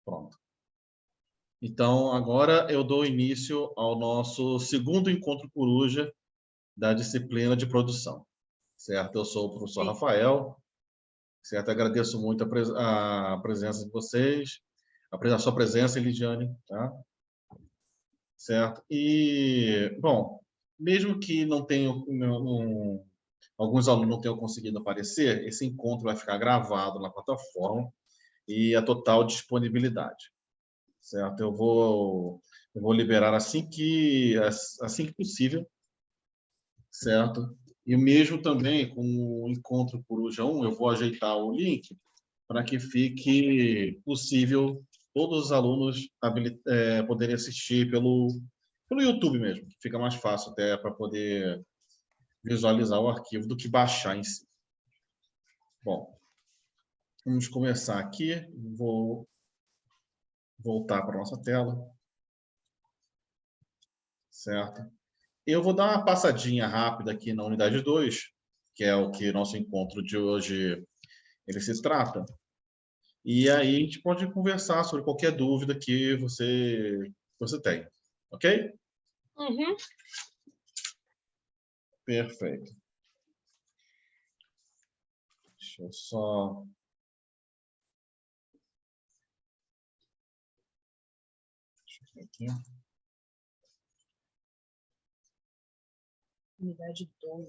Pronto. Então, agora eu dou início ao nosso segundo encontro coruja da disciplina de produção, certo? Eu sou o professor Rafael, certo? Agradeço muito a presença de vocês, a sua presença, Elidiane, tá? Certo? E, bom, mesmo que não tenham, alguns alunos não tenham conseguido aparecer, esse encontro vai ficar gravado na plataforma e a total disponibilidade, certo? Eu vou liberar assim que possível, certo? E mesmo também com o encontro Coruja 1, eu vou ajeitar o link para que fique possível todos os alunos poderem assistir pelo YouTube mesmo, que fica mais fácil até para poder visualizar o arquivo do que baixar em si. Bom, vamos começar aqui. Vou voltar para a nossa tela, certo? Eu vou dar uma passadinha rápida aqui na unidade 2, que é o que nosso encontro de hoje ele se trata. E aí a gente pode conversar sobre qualquer dúvida que você tenha, ok? Uhum. Perfeito. Deixa eu só... Deixa eu ver aqui. Unidade 2.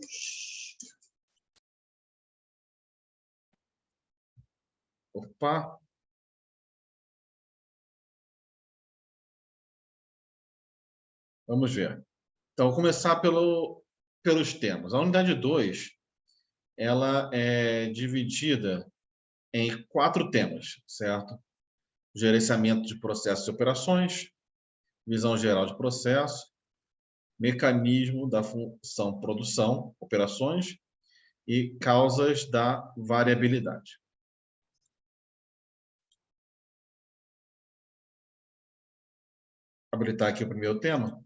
Opa! Vamos ver. Então, vou começar pelos temas. A unidade 2, ela é dividida em 4 temas, certo? Gerenciamento de processos e operações, visão geral de processo, mecanismo da função produção, operações e causas da variabilidade. Habilitar aqui o primeiro tema.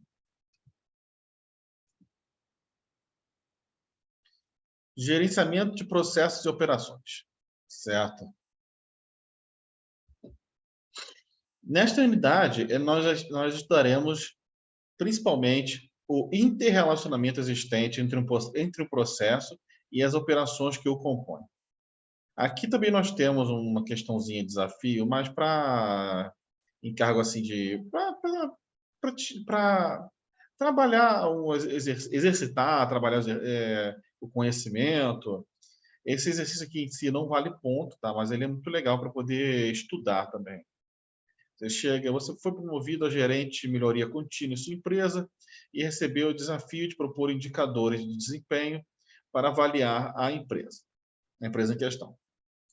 Gerenciamento de processos e operações, certo? Nesta unidade, nós estudaremos principalmente o interrelacionamento existente entre o processo e as operações que o compõem. Aqui também nós temos uma questãozinha de desafio, mas para encargo assim para trabalhar, exercitar, trabalhar o conhecimento. Esse exercício aqui em si não vale ponto, tá? Mas ele é muito legal para poder estudar também. Você foi promovido a gerente de melhoria contínua em sua empresa e recebeu o desafio de propor indicadores de desempenho para avaliar a empresa em questão.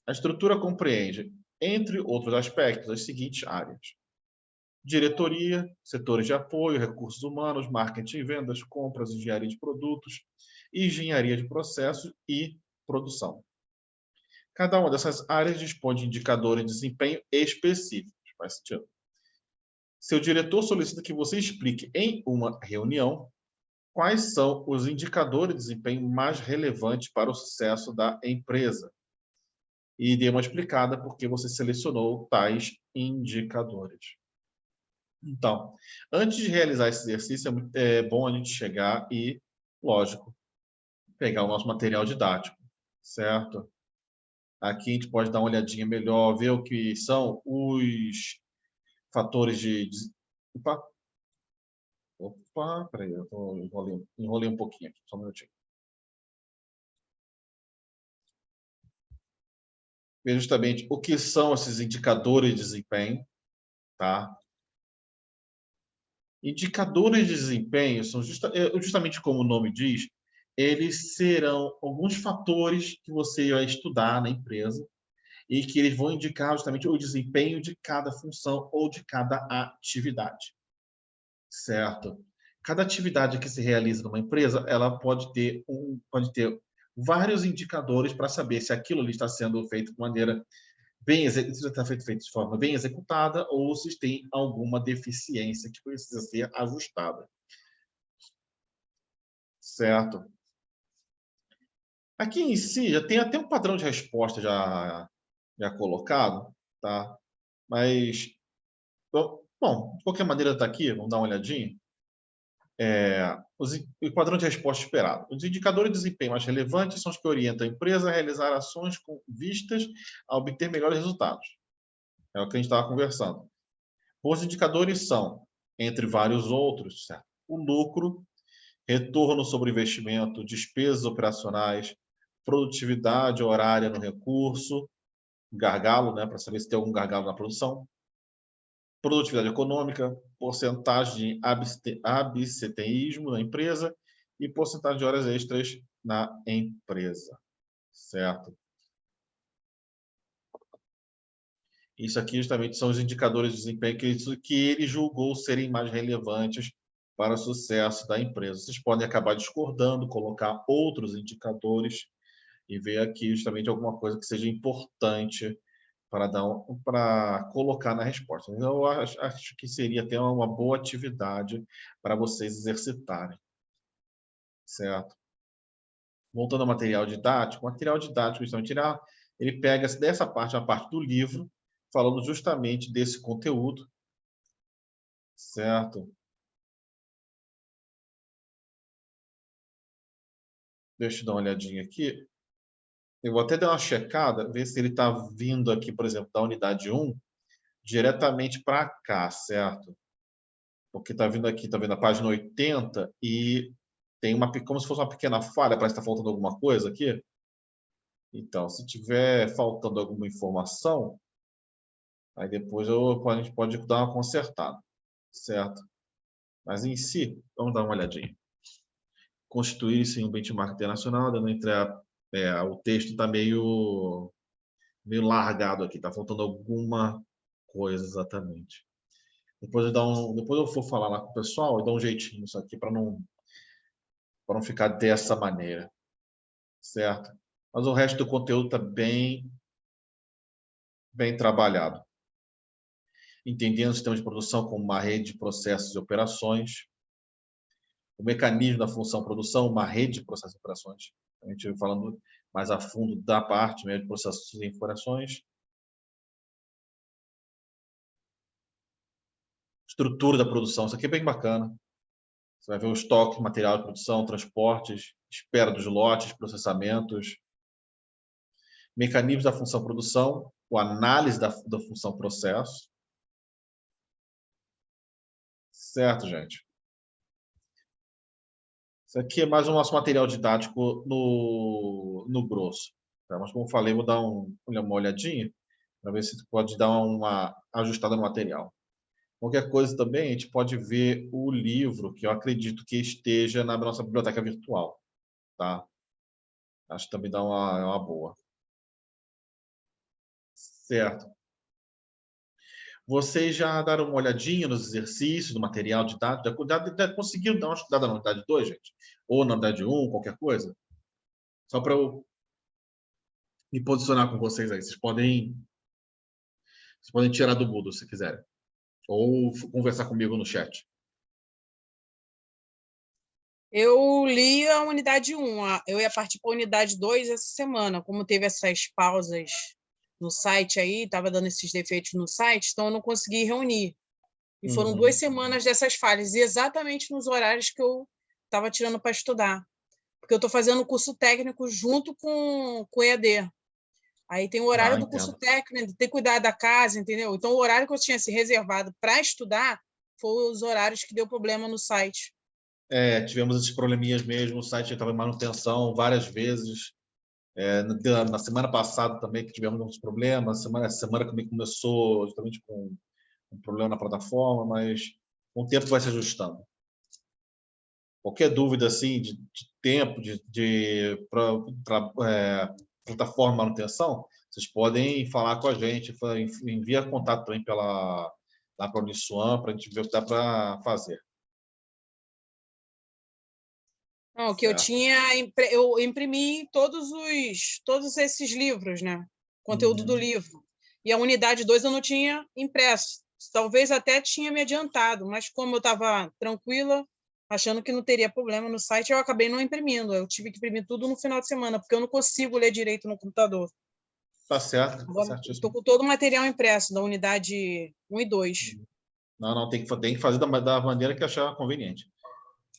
A estrutura compreende, entre outros aspectos, as seguintes áreas: diretoria, setores de apoio, recursos humanos, marketing, vendas, compras, engenharia de produtos, engenharia de processos e produção. Cada uma dessas áreas dispõe de indicadores de desempenho específicos. Faz sentido? Seu diretor solicita que você explique em uma reunião quais são os indicadores de desempenho mais relevantes para o sucesso da empresa e dê uma explicada por que você selecionou tais indicadores. Então, antes de realizar esse exercício, é bom a gente chegar e, lógico, pegar o nosso material didático, certo? Aqui a gente pode dar uma olhadinha melhor, ver o que são os fatores de... Opa, peraí, enrolei um pouquinho aqui, só um minutinho. Ver justamente o que são esses indicadores de desempenho, tá? Indicadores de desempenho são justamente como o nome diz, eles serão alguns fatores que você vai estudar na empresa e que eles vão indicar justamente o desempenho de cada função ou de cada atividade, certo? Cada atividade que se realiza numa empresa, ela pode ter vários indicadores para saber se aquilo ali está sendo feito de maneira se está feito de forma bem executada ou se tem alguma deficiência que precisa ser ajustada. Certo? Aqui em si, já tem até um padrão de resposta já colocado, tá? Mas Então, bom, de qualquer maneira está aqui, vamos dar uma olhadinha. O padrão de resposta esperado. Os indicadores de desempenho mais relevantes são os que orientam a empresa a realizar ações com vistas a obter melhores resultados. É o que a gente estava conversando. Os indicadores são, entre vários outros, certo? O lucro, retorno sobre investimento, despesas operacionais, produtividade horária no recurso, gargalo, né, para saber se tem algum gargalo na produção, produtividade econômica, porcentagem de absenteísmo na empresa e porcentagem de horas extras na empresa, certo? Isso aqui justamente são os indicadores de desempenho que ele julgou serem mais relevantes para o sucesso da empresa. Vocês podem acabar discordando, colocar outros indicadores e ver aqui justamente alguma coisa que seja importante para colocar na resposta. Então, eu acho que seria até uma boa atividade para vocês exercitarem, certo? Voltando ao material didático, justamente, ele pega dessa parte, a parte do livro, falando justamente desse conteúdo, certo? Deixa eu dar uma olhadinha aqui. Eu vou até dar uma checada, ver se ele está vindo aqui, por exemplo, da unidade 1, diretamente para cá, certo? Porque está vindo aqui, está vendo a página 80 e tem como se fosse uma pequena falha, parece que está faltando alguma coisa aqui. Então, se tiver faltando alguma informação, aí depois a gente pode dar uma consertada, certo? Mas em si, vamos dar uma olhadinha. Constituir-se em um benchmark internacional, dando o texto está meio largado aqui, está faltando alguma coisa exatamente. Depois eu for falar lá com o pessoal e dar um jeitinho nisso aqui para não ficar dessa maneira, certo? Mas o resto do conteúdo está bem trabalhado. Entendendo o sistema de produção como uma rede de processos e operações, o mecanismo da função produção, uma rede de processos e operações. A gente vai falando mais a fundo da parte de processos e operações. Estrutura da produção, isso aqui é bem bacana. Você vai ver o estoque, material de produção, transportes, espera dos lotes, processamentos, mecanismos da função produção, a análise da função processo. Certo, gente? Isso aqui é mais um nosso material didático no grosso. Tá? Mas como eu falei, vou dar uma olhadinha para ver se pode dar uma ajustada no material. Qualquer coisa também, a gente pode ver o livro, que eu acredito que esteja na nossa biblioteca virtual. Tá? Acho que também dá uma boa. Certo. Vocês já deram uma olhadinha nos exercícios, do material didático? Já conseguiram dar uma estudada na unidade 2, gente? Ou na unidade 1, qualquer coisa? Só para eu me posicionar com vocês aí. Vocês podem tirar do Moodle, se quiserem. Ou conversar comigo no chat. Eu li a unidade 1, eu ia partir para a unidade 2 essa semana. Como teve essas pausas no site aí, estava dando esses defeitos no site, então eu não consegui reunir. E foram 2 semanas dessas falhas, e exatamente nos horários que eu estava tirando para estudar. Porque eu estou fazendo o curso técnico junto com o EAD. Aí tem o horário do curso técnico, tem que cuidar da casa, entendeu? Então, o horário que eu tinha se reservado para estudar foi os horários que deu problema no site. Tivemos esses probleminhas mesmo, o site estava em manutenção várias vezes. Na semana passada também que tivemos alguns problemas, essa semana também começou justamente com um problema na plataforma, mas com o tempo vai se ajustando. Qualquer dúvida assim de tempo plataforma de manutenção, vocês podem falar com a gente, envia contato também lá para a Uniswan para a gente ver o que dá para fazer. Não, o que eu tinha, eu imprimi todos esses livros, né? Conteúdo do livro. E a unidade 2 eu não tinha impresso. Talvez até tinha me adiantado, mas como eu estava tranquila, achando que não teria problema no site, eu acabei não imprimindo. Eu tive que imprimir tudo no final de semana, porque eu não consigo ler direito no computador. Tá certo. Estou com todo o material impresso da unidade 1 e 2. Não, tem que fazer da maneira que achar conveniente.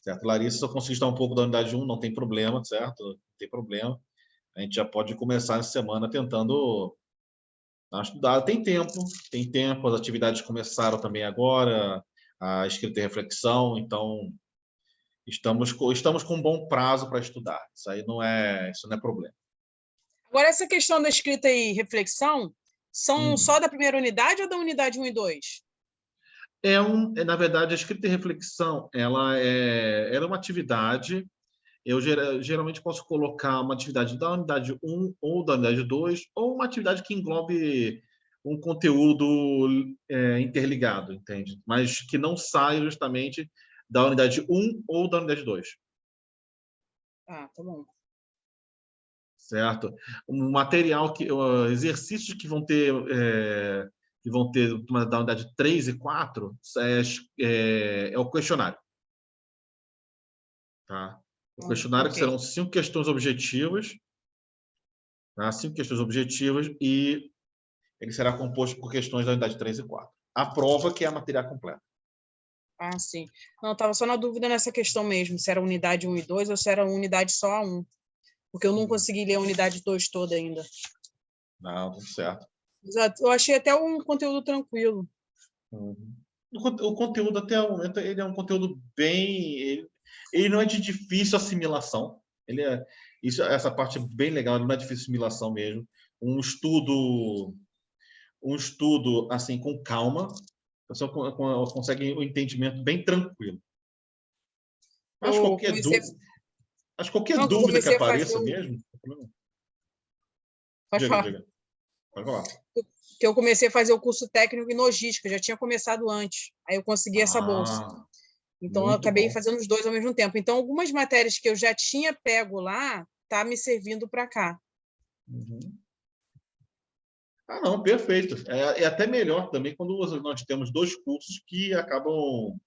Certo? Larissa, se eu conseguir estudar um pouco da unidade 1, não tem problema, certo? Não tem problema. A gente já pode começar essa semana tentando estudar. Tem tempo, as atividades começaram também agora, a escrita e reflexão, então estamos com um bom prazo para estudar. Isso não é problema. Agora, essa questão da escrita e reflexão, são só da primeira unidade ou da unidade 1 e 2? Na verdade, a escrita e reflexão, ela é uma atividade. Eu geralmente posso colocar uma atividade da unidade 1 ou da unidade 2, ou uma atividade que englobe um conteúdo interligado, entende? Mas que não saia justamente da unidade 1 ou da unidade 2. Ah, tá bom. Certo? Um material exercícios que vão ter da unidade 3 e 4 é o questionário. Tá? O questionário que serão 5 questões objetivas, tá? 5 questões objetivas, e ele será composto por questões da unidade 3 e 4. A prova que é a matéria completa. Ah, sim. Não, estava só na dúvida nessa questão mesmo, se era unidade 1 e 2 ou se era unidade só a 1. Porque eu não consegui ler a unidade 2 toda ainda. Não, tudo certo. Exato. Eu achei até um conteúdo tranquilo. O conteúdo, até o momento, ele é um conteúdo bem... Ele não é de difícil assimilação. Essa parte é bem legal, ele não é de difícil assimilação mesmo. Um estudo assim, com calma, a pessoa consegue um entendimento bem tranquilo. Acho qualquer dúvida que apareça mesmo. Pode falar. Diga. Pode falar. Que eu comecei a fazer o curso técnico em logística, já tinha começado antes. Aí eu consegui essa bolsa. Então, eu acabei fazendo os dois ao mesmo tempo. Então, algumas matérias que eu já tinha pego lá, tá me servindo para cá. Não, perfeito. É até melhor também quando nós temos dois cursos que acabam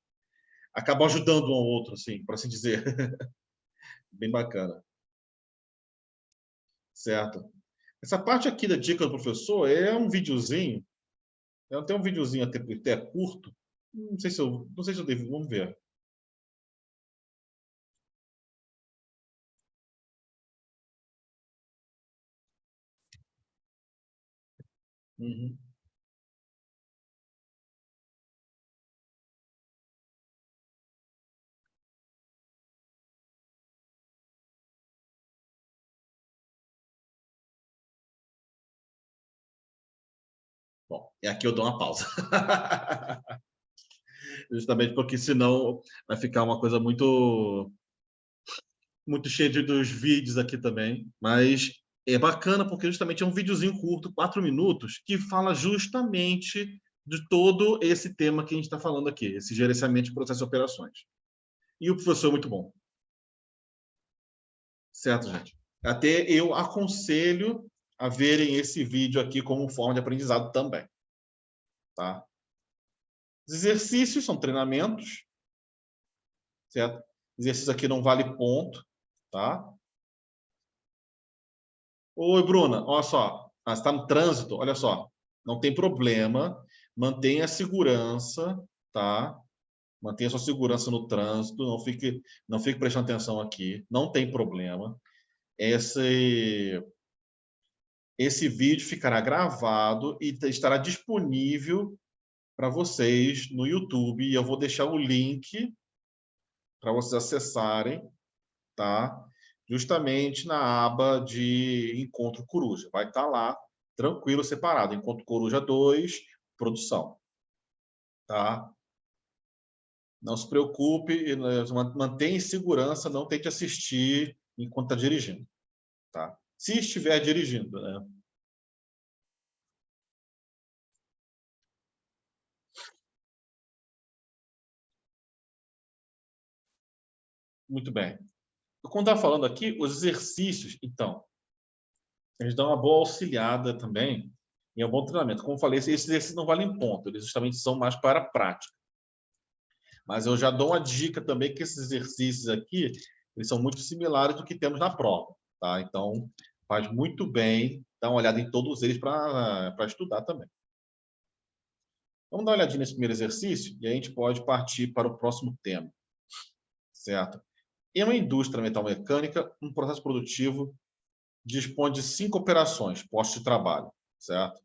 ajudando um ao outro, assim, para assim dizer. Bem bacana. Certo. Essa parte aqui da dica do professor é um videozinho. Tem um videozinho até curto. Não sei se eu devo. Vamos ver. Uhum. Bom, e aqui eu dou uma pausa. Justamente porque senão vai ficar uma coisa muito cheia dos vídeos aqui também. Mas é bacana porque justamente é um videozinho curto, 4 minutos, que fala justamente de todo esse tema que a gente está falando aqui, esse gerenciamento de processos e operações. E o professor é muito bom. Certo, gente? Até eu aconselho a verem esse vídeo aqui como forma de aprendizado também. Tá? Os exercícios são treinamentos, certo? Exercício aqui não vale ponto, tá? Oi, Bruna, olha só. Você está no trânsito, olha só. Não tem problema, mantenha a segurança, tá? Mantenha a sua segurança no trânsito, não fique prestando atenção aqui, não tem problema. Esse vídeo ficará gravado e estará disponível para vocês no YouTube. E eu vou deixar o link para vocês acessarem, tá? Justamente na aba de Encontro Coruja. Vai estar lá, tranquilo, separado. Encontro Coruja 2, produção. Tá? Não se preocupe, mantenha em segurança, não tente assistir enquanto está dirigindo. Tá? Se estiver dirigindo, né? Muito bem. Quando está falando aqui, os exercícios, então, eles dão uma boa auxiliada também e é um bom treinamento. Como eu falei, esses exercícios não valem ponto, eles justamente são mais para a prática. Mas eu já dou uma dica também que esses exercícios aqui, eles são muito similares do que temos na prova, tá? Então, faz muito bem dar uma olhada em todos eles para estudar também. Vamos dar uma olhadinha nesse primeiro exercício e a gente pode partir para o próximo tema, certo? Em uma indústria metalmecânica, um processo produtivo dispõe de 5 operações, postos de trabalho, certo?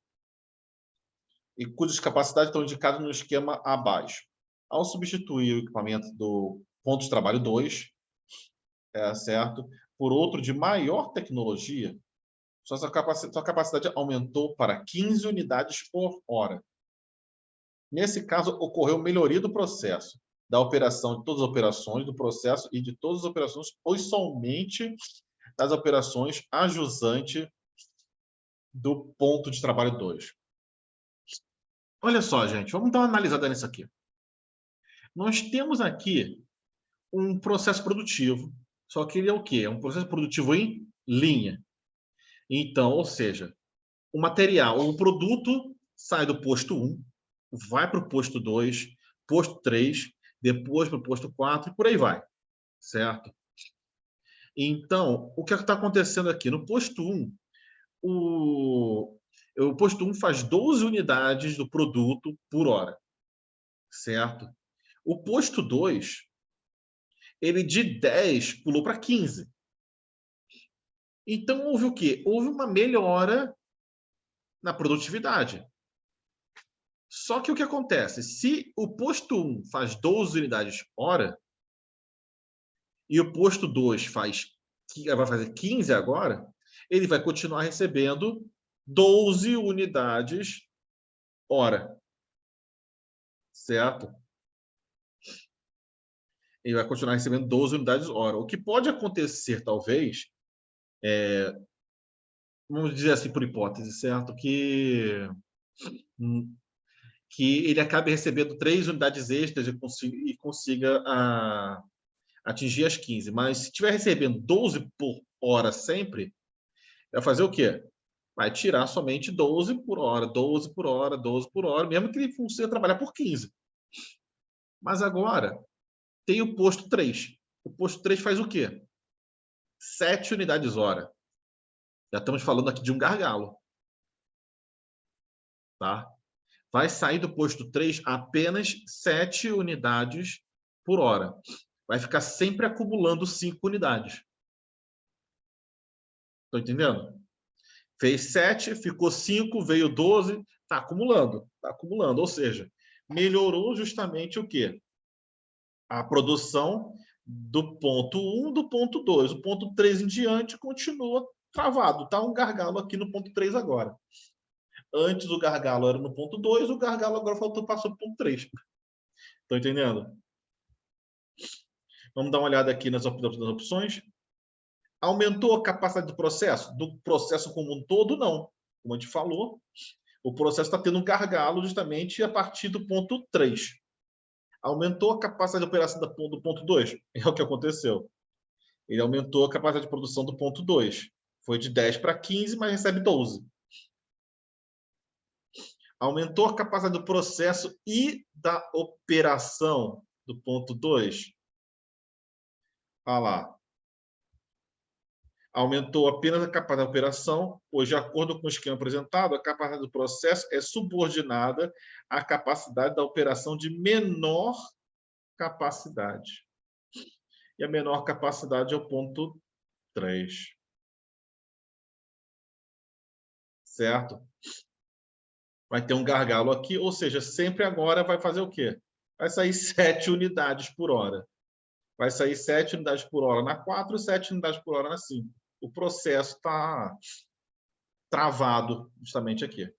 E cujas capacidades estão indicadas no esquema abaixo. Ao substituir o equipamento do ponto de trabalho 2, certo, por outro de maior tecnologia, sua capacidade aumentou para 15 unidades por hora. Nesse caso, ocorreu melhoria do processo, da operação de todas as operações do processo e de todas as operações, ou somente das operações ajusante do ponto de trabalho 2. Olha só, gente, vamos dar uma analisada nisso aqui. Nós temos aqui um processo produtivo, só que ele é o quê? É um processo produtivo em linha. Então, ou seja, o material, o produto sai do posto 1, vai para o posto 2, posto 3, depois para o posto 4 e por aí vai, certo? Então, o que está acontecendo aqui? No posto 1, o posto 1 faz 12 unidades do produto por hora, certo? O posto 2, ele de 10 pulou para 15. Então, houve o quê? Houve uma melhora na produtividade. Só que o que acontece? Se o posto 1 faz 12 unidades hora e o posto 2 vai fazer 15 agora, ele vai continuar recebendo 12 unidades hora. Certo? Ele vai continuar recebendo 12 unidades hora. O que pode acontecer, talvez, vamos dizer assim por hipótese, certo? Que ele acabe recebendo 3 unidades extras e consiga atingir as 15. Mas se estiver recebendo 12 por hora sempre, vai fazer o quê? Vai tirar somente 12 por hora, 12 por hora, 12 por hora, mesmo que ele consiga trabalhar por 15. Mas agora, tem o posto 3. O posto 3 faz o quê? 7 unidades hora. Já estamos falando aqui de um gargalo. Tá? Vai sair do posto 3 apenas 7 unidades por hora. Vai ficar sempre acumulando 5 unidades. Estão entendendo? Fez 7, ficou 5, veio 12, está acumulando. Está acumulando. Ou seja, melhorou justamente o quê? A produção do ponto 1 do ponto 2. O ponto 3 em diante continua travado. Está um gargalo aqui no ponto 3 agora. Antes o gargalo era no ponto 2, o gargalo agora passou para o ponto 3. Estão entendendo? Vamos dar uma olhada aqui nas opções. Aumentou a capacidade do processo? Do processo como um todo, não. Como a gente falou, o processo está tendo um gargalo justamente a partir do ponto 3. Aumentou a capacidade de operação do ponto 2? É o que aconteceu. Ele aumentou a capacidade de produção do ponto 2. Foi de 10 para 15, mas recebe 12. Aumentou a capacidade do processo e da operação do ponto 2? Olha lá. Aumentou apenas a capacidade de operação, pois, de acordo com o esquema apresentado, a capacidade do processo é subordinada à capacidade da operação de menor capacidade. E a menor capacidade é o ponto 3. Certo? Vai ter um gargalo aqui, ou seja, sempre agora vai fazer o quê? Vai sair 7 unidades por hora. Vai sair 7 unidades por hora na 4, 7 unidades por hora na 5. O processo está travado justamente aqui.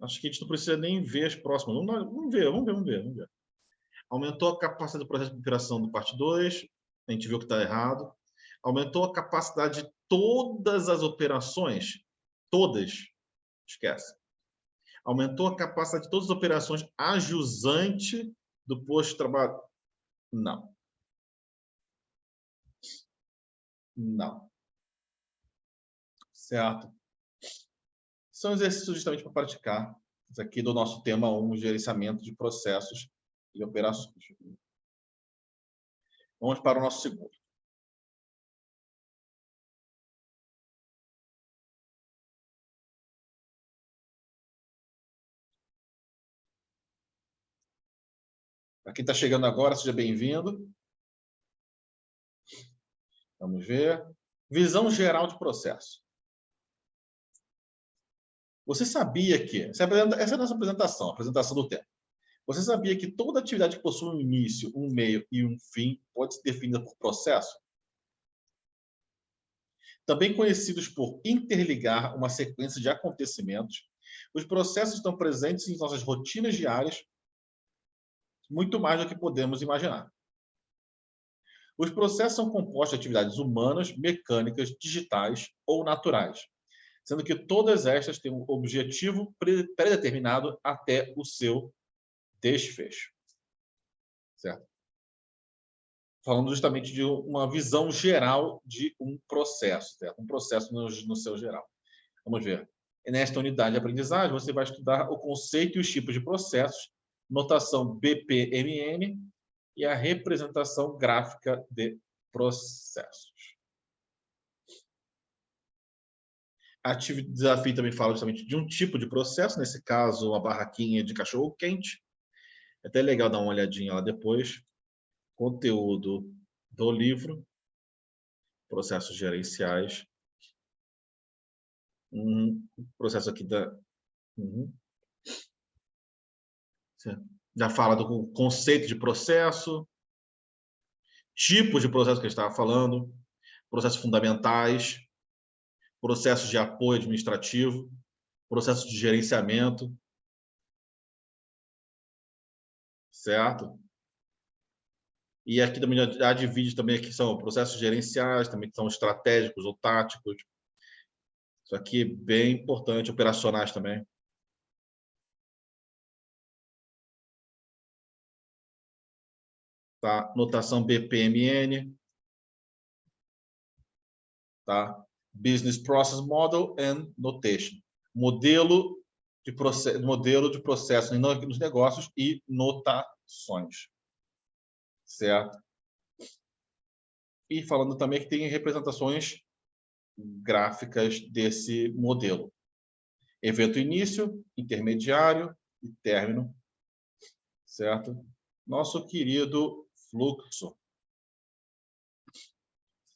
Acho que a gente não precisa nem ver as próximas. Vamos ver. Aumentou a capacidade do processo de operação do parte 2. A gente viu que está errado. Aumentou a capacidade de todas as operações. Todas. Esquece. Aumentou a capacidade de todas as operações ajusante do posto de trabalho. Não. Não. Certo? São exercícios justamente para praticar. Isso aqui do nosso tema 1, gerenciamento de processos e operações. Vamos para o nosso segundo. Para quem está chegando agora, seja bem-vindo. Vamos ver. Visão geral de processo. Você sabia que... Essa é a nossa apresentação, a apresentação do tema. Você sabia que toda atividade que possui um início, um meio e um fim pode ser definida por processo? Também conhecidos por interligar uma sequência de acontecimentos, os processos estão presentes em nossas rotinas diárias, muito mais do que podemos imaginar. Os processos são compostos de atividades humanas, mecânicas, digitais ou naturais, sendo que todas estas têm um objetivo pré-determinado até o seu desfecho. Certo? Falando justamente de uma visão geral de um processo, certo? Um processo no seu geral. Vamos ver. Nesta unidade de aprendizagem, você vai estudar o conceito e os tipos de processos, notação BPMN e a representação gráfica de processos. Desafio também fala justamente de um tipo de processo, nesse caso, a barraquinha de cachorro-quente. É até legal dar uma olhadinha lá depois. Conteúdo do livro, processos gerenciais. Processo aqui da... Já fala do conceito de processo, tipos de processo que a gente estava falando, processos fundamentais, processos de apoio administrativo, processos de gerenciamento, certo? E aqui também já divide também aqui são processos gerenciais, também que são estratégicos ou táticos. Isso aqui é bem importante, operacionais também. Tá? Notação BPMN. Tá? Business Process Model and Notation. Modelo de processo nos negócios e notações. Certo? E falando também que tem representações gráficas desse modelo. Evento início, intermediário e término. Certo? Nosso querido fluxo.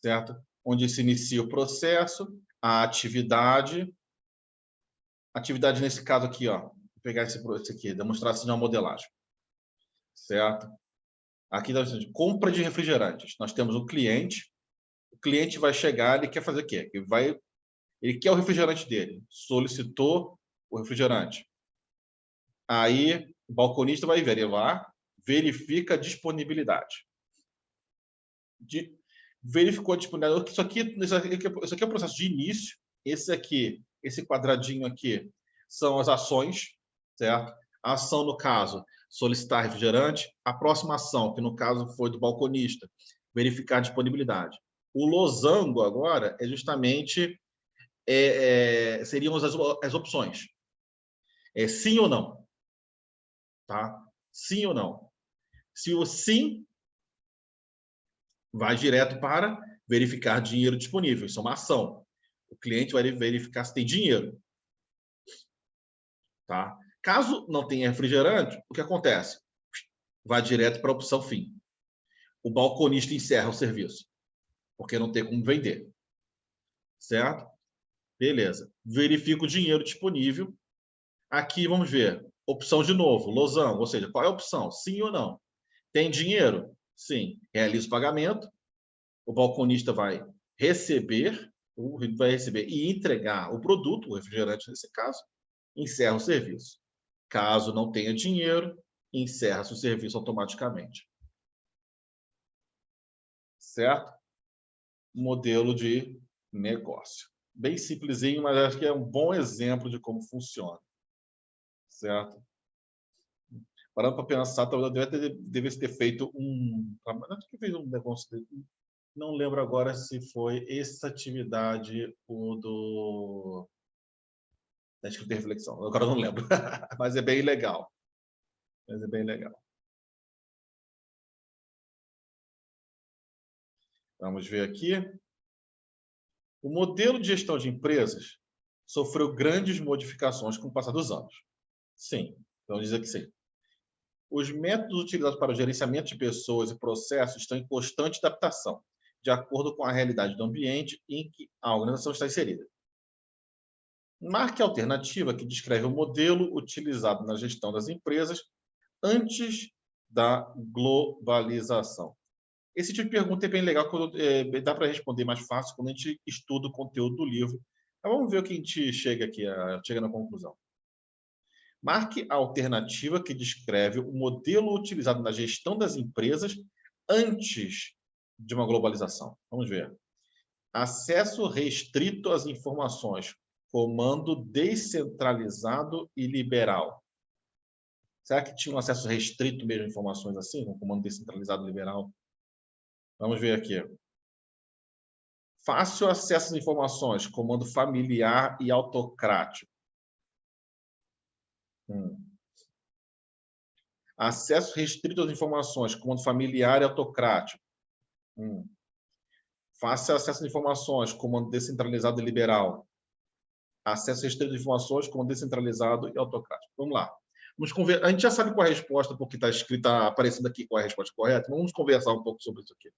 Certo? Onde se inicia o processo, a atividade. Atividade nesse caso aqui, ó. Vou pegar esse aqui, demonstração de uma modelagem. Certo? Aqui, compra de refrigerantes. Nós temos o cliente vai chegar, ele quer fazer o quê? Ele quer o refrigerante dele, solicitou o refrigerante. Aí, o balconista vai ver lá, verifica a disponibilidade. Verificou a disponibilidade. Isso aqui é o processo de início. Esse quadradinho aqui, são as ações, certo? A ação, no caso, solicitar refrigerante. A próxima ação, que no caso foi do balconista, verificar a disponibilidade. O losango agora é justamente seriam as opções. Sim ou não. Tá? Sim ou não. Se o sim, vai direto para verificar dinheiro disponível. Isso é uma ação. O cliente vai verificar se tem dinheiro. Tá? Caso não tenha refrigerante, o que acontece? Vai direto para a opção fim. O balconista encerra o serviço, porque não tem como vender. Certo? Beleza. Verifica o dinheiro disponível. Aqui, vamos ver. Opção de novo, losango, ou seja, qual é a opção? Sim ou não? Tem dinheiro? Sim. Realiza o pagamento. O balconista vai receber e entregar o produto, o refrigerante nesse caso, encerra o serviço. Caso não tenha dinheiro, encerra-se o serviço automaticamente. Certo? Modelo de negócio. Bem simplesinho, mas acho que é um bom exemplo de como funciona. Certo? Parando para pensar, talvez eu devesse ter feito acho que fez um negócio dele. Não lembro agora se foi essa atividade ou do... Acho que tem reflexão. Agora não lembro. Mas é bem legal. Vamos ver aqui. O modelo de gestão de empresas sofreu grandes modificações com o passar dos anos. Sim, vamos dizer que sim. Os métodos utilizados para o gerenciamento de pessoas e processos estão em constante adaptação, de acordo com a realidade do ambiente em que a organização está inserida. Marque a alternativa que descreve o modelo utilizado na gestão das empresas antes da globalização. Esse tipo de pergunta é bem legal, dá para responder mais fácil quando a gente estuda o conteúdo do livro. Então, vamos ver o que a gente chega na conclusão. Marque a alternativa que descreve o modelo utilizado na gestão das empresas antes de uma globalização. Vamos ver. Acesso restrito às informações. Comando descentralizado e liberal. Será que tinha um acesso restrito mesmo a informações assim? Um comando descentralizado e liberal? Vamos ver aqui. Fácil acesso às informações. Comando familiar e autocrático. Acesso restrito às informações. Comando familiar e autocrático. Fácil acesso às informações. Comando descentralizado e liberal. Acesso restrito às informações, comando descentralizado e autocrático. Vamos lá. A gente já sabe qual é a resposta, porque está escrita, aparecendo aqui qual é a resposta correta. Vamos conversar um pouco sobre isso aqui.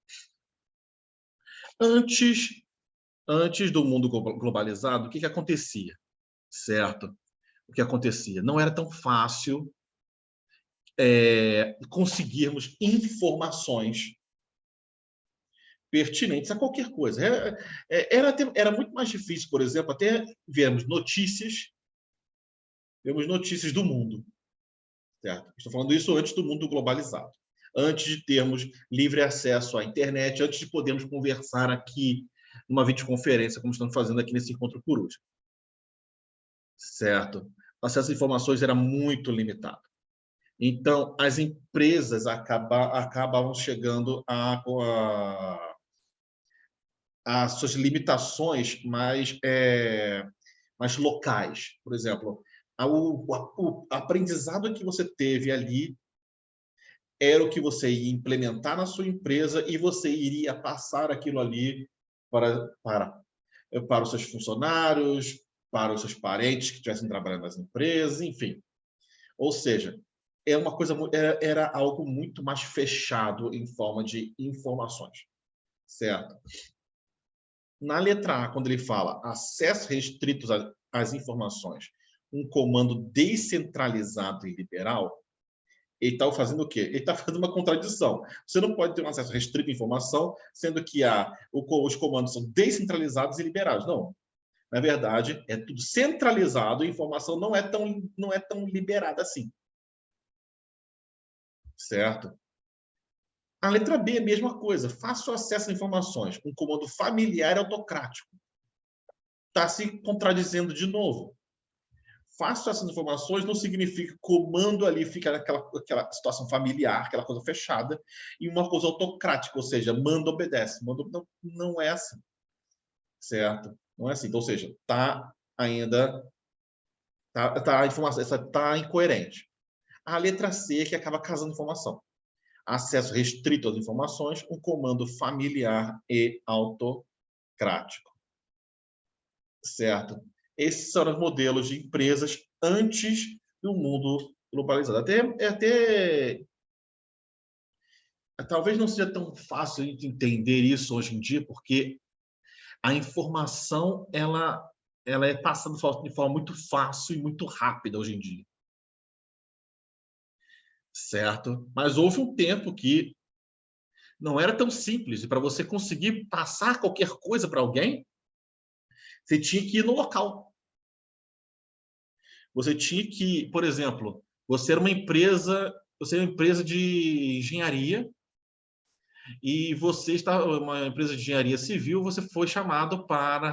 Antes do mundo globalizado, o que acontecia? Certo? O que acontecia? Não era tão fácil conseguirmos informações pertinentes a qualquer coisa. Era muito mais difícil, por exemplo, até vermos notícias do mundo. Certo? Estou falando isso antes do mundo globalizado. Antes de termos livre acesso à internet, antes de podermos conversar aqui numa videoconferência, como estamos fazendo aqui nesse encontro por hoje. Certo? O acesso às informações era muito limitado. Então, as empresas acabavam chegando a suas limitações mais locais. Por exemplo, o aprendizado que você teve ali era o que você ia implementar na sua empresa e você iria passar aquilo ali para os seus funcionários, para os seus parentes que estivessem trabalhando nas empresas, enfim. Ou seja, era algo muito mais fechado em forma de informações, certo? Na letra A, quando ele fala acesso restrito às informações, um comando descentralizado e liberal, ele está fazendo o quê? Ele está fazendo uma contradição. Você não pode ter um acesso restrito à informação, sendo que os comandos são descentralizados e liberados. Não. Na verdade, é tudo centralizado e a informação não é tão liberada assim. Certo? A letra B é a mesma coisa. Fácil acesso a informações. Um comando familiar e autocrático. Está se contradizendo de novo. Fácil acesso às informações não significa comando ali fica aquela situação familiar, aquela coisa fechada, e uma coisa autocrática, ou seja, manda, obedece. Manda, não é assim. Certo? Não é assim. Então, ou seja, a informação está incoerente. A letra C é que acaba casando informação. Acesso restrito às informações, um comando familiar e autocrático. Certo? Esses são os modelos de empresas antes do mundo globalizado. Talvez não seja tão fácil de entender isso hoje em dia, porque a informação ela é passada de forma muito fácil e muito rápida hoje em dia. Certo? Mas houve um tempo que não era tão simples. E para você conseguir passar qualquer coisa para alguém, você tinha que ir no local. Você tinha que, por exemplo, você era uma empresa de engenharia e você está uma empresa de engenharia civil, você foi chamado para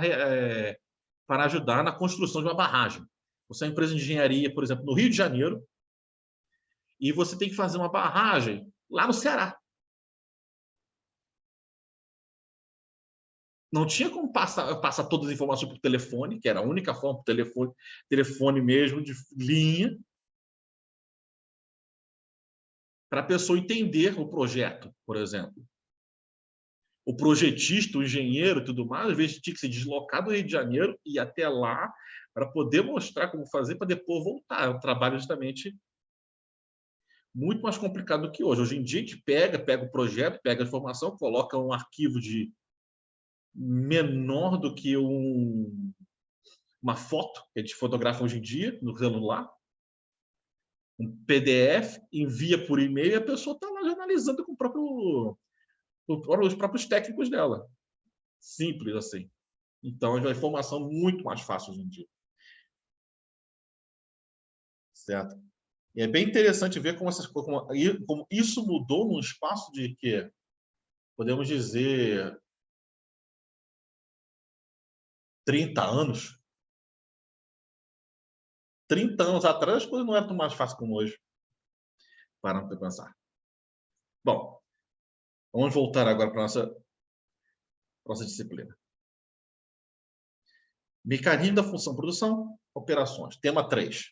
ajudar na construção de uma barragem. Você é uma empresa de engenharia, por exemplo, no Rio de Janeiro, e você tem que fazer uma barragem lá no Ceará. Não tinha como passar todas as informações por telefone, que era a única forma, por telefone mesmo, de linha, para a pessoa entender o projeto, por exemplo. O projetista, o engenheiro e tudo mais, às vezes tinha que se deslocar do Rio de Janeiro e ir até lá para poder mostrar como fazer, para depois voltar. É um trabalho justamente Muito mais complicado do que hoje. Hoje em dia, a gente pega o projeto, pega a informação, coloca um arquivo de menor do que uma foto que a gente fotografa hoje em dia no celular, um PDF, envia por e-mail e a pessoa está lá analisando com os próprios técnicos dela. Simples assim. Então, a informação muito mais fácil hoje em dia. Certo? E é bem interessante ver como isso mudou num espaço de que podemos dizer 30 anos. 30 anos atrás as coisas não eram tão mais fáceis como hoje. Parando para pensar. Bom, vamos voltar agora para a nossa disciplina. Mecanismo da função produção, operações. Tema 3.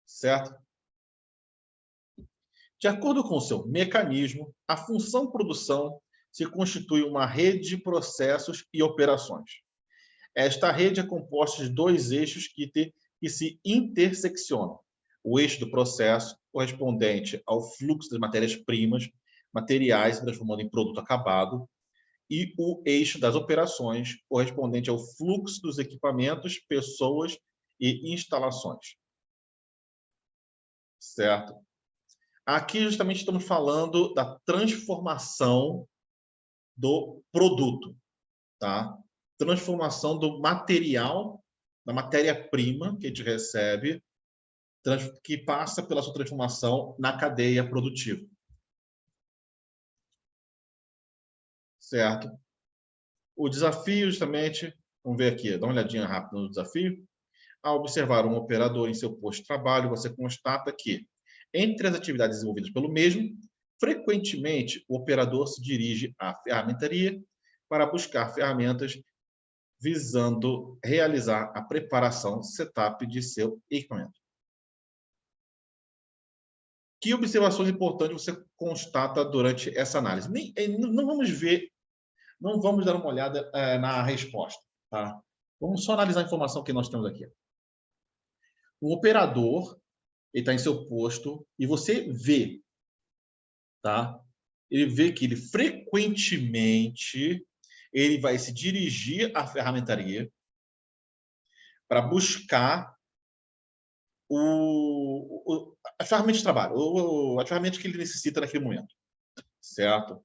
Certo? De acordo com o seu mecanismo, a função produção se constitui uma rede de processos e operações. Esta rede é composta de dois eixos que se interseccionam. O eixo do processo, correspondente ao fluxo das matérias-primas, materiais se transformando em produto acabado, e o eixo das operações, correspondente ao fluxo dos equipamentos, pessoas e instalações. Certo? Aqui justamente estamos falando da transformação do produto, tá? Transformação do material, da matéria-prima que a gente recebe, que passa pela sua transformação na cadeia produtiva. Certo? O desafio, justamente, vamos ver aqui, dá uma olhadinha rápida no desafio. Ao observar um operador em seu posto de trabalho, você constata que, entre as atividades desenvolvidas pelo mesmo, frequentemente o operador se dirige à ferramentaria para buscar ferramentas visando realizar a preparação, setup de seu equipamento. Que observações importantes você constata durante essa análise? Não vamos ver, não vamos dar uma olhada na resposta, tá? Vamos só analisar a informação que nós temos aqui. O operador, ele está em seu posto e você vê, tá? Ele vê que ele frequentemente ele vai se dirigir à ferramentaria para buscar a ferramenta de trabalho, a ferramenta que ele necessita naquele momento, certo?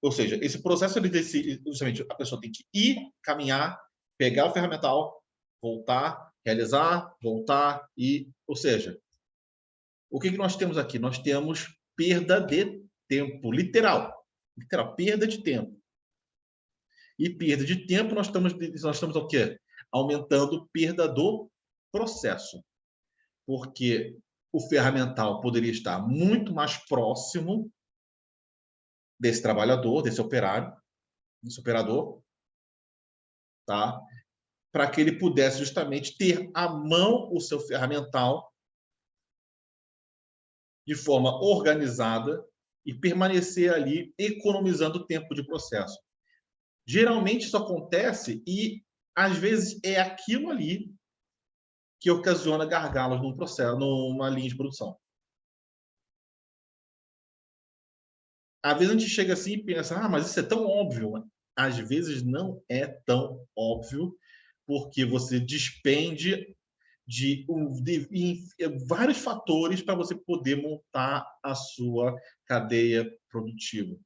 Ou seja, esse processo, ele decide, justamente, a pessoa tem que ir, caminhar, pegar o ferramental, voltar, realizar, voltar, ou seja, o que nós temos aqui? Nós temos perda de tempo, literal, perda de tempo. E perda de tempo, nós estamos o quê? Aumentando perda do processo. Porque o ferramental poderia estar muito mais próximo desse trabalhador, desse operador, tá? Para que ele pudesse justamente ter à mão o seu ferramental de forma organizada e permanecer ali economizando tempo de processo. Geralmente isso acontece e, às vezes, é aquilo ali que ocasiona gargalos num processo, numa linha de produção. Às vezes a gente chega assim e pensa, mas isso é tão óbvio. Às vezes não é tão óbvio, porque você despende de vários fatores para você poder montar a sua cadeia produtiva.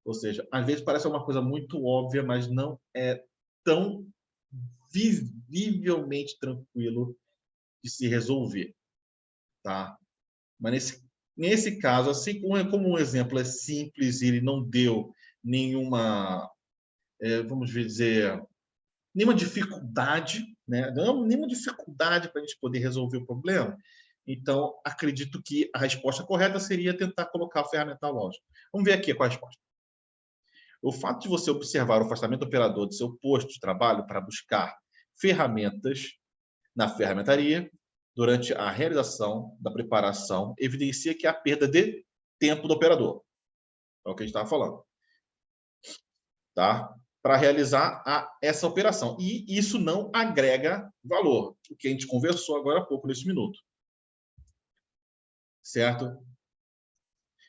Ou seja, às vezes parece uma coisa muito óbvia, mas não é tão visivelmente tranquilo de se resolver, tá? Mas nesse caso, assim como um exemplo é simples e ele não deu nenhuma, vamos dizer, nenhuma dificuldade, né? Não, nenhuma dificuldade para a gente poder resolver o problema. Então, acredito que a resposta correta seria tentar colocar a ferramenta lógica. Vamos ver aqui qual é a resposta. O fato de você observar o afastamento do operador de seu posto de trabalho para buscar ferramentas na ferramentaria durante a realização da preparação evidencia que há perda de tempo do operador. É o que a gente estava falando. tá? Para realizar essa operação. E isso não agrega valor, o que a gente conversou agora há pouco, nesse minuto. Certo?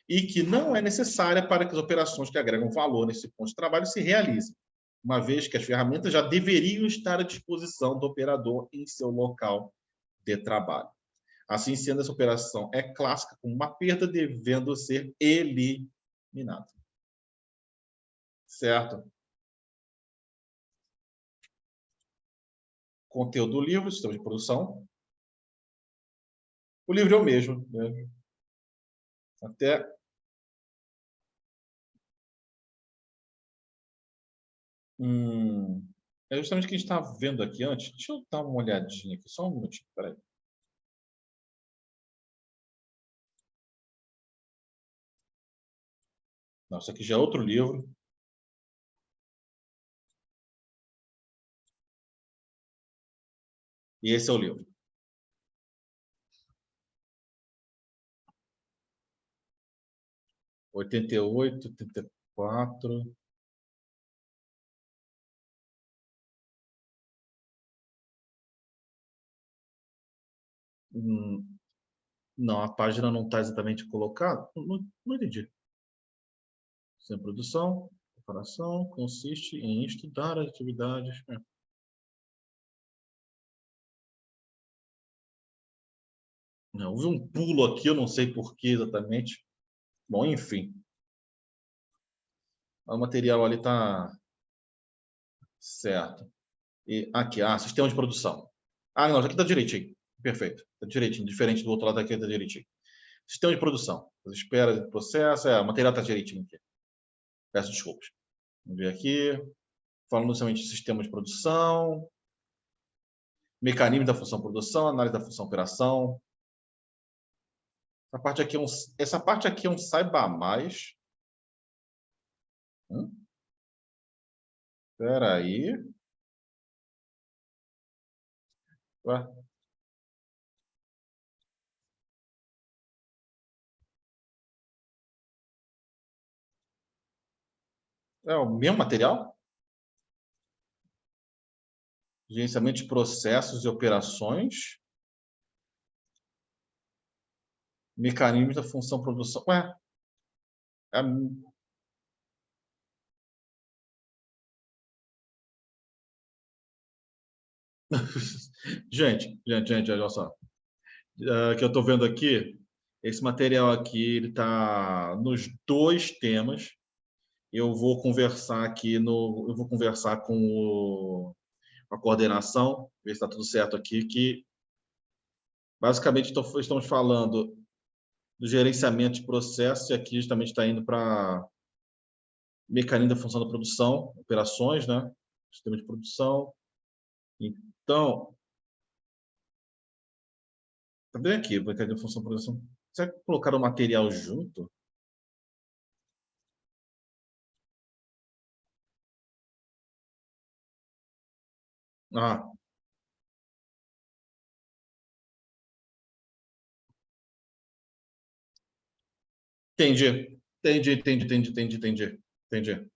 E que não é necessária para que as operações que agregam valor nesse ponto de trabalho se realizem, uma vez que as ferramentas já deveriam estar à disposição do operador em seu local de trabalho. Assim sendo, essa operação é clássica como uma perda, devendo ser eliminada. Certo? Conteúdo do livro, sistema de produção. O livro é o mesmo, né? Até é justamente o que a gente estava vendo aqui antes. Deixa eu dar uma olhadinha aqui, só um minutinho, peraí. Não, isso aqui já é outro livro. E esse é o livro. R$ 88, 84. Não, a página não está exatamente colocada. Não entendi. Sem produção, preparação, consiste em estudar as atividades. Não, houve um pulo aqui, eu não sei por que exatamente. Bom, enfim. O material ali está certo. E aqui, sistema de produção. Não, aqui está direitinho. Perfeito. Está direitinho. Diferente do outro lado aqui, está direitinho. Sistema de produção. As esperas do processo. O material está direitinho aqui. Peço desculpas. Vamos ver aqui. Falando somente de sistema de produção. Mecanismo da função produção. Análise da função operação. Essa parte aqui é um saiba mais. Espera aí. Ué? É o mesmo material? Gerenciamento de processos e operações. Mecanismos da função produção. Ué? É... gente, olha só. Que eu estou vendo aqui, esse material aqui, ele está nos 2 temas. Eu vou conversar aqui eu vou conversar com a coordenação, ver se está tudo certo aqui, que basicamente estamos falando do gerenciamento de processos, e aqui justamente está indo para mecanismo da função da produção, operações, né? Sistema de produção. Então, tá bem aqui, mecanismo da função da produção. Será que colocaram o material junto? Entendi. Entendi.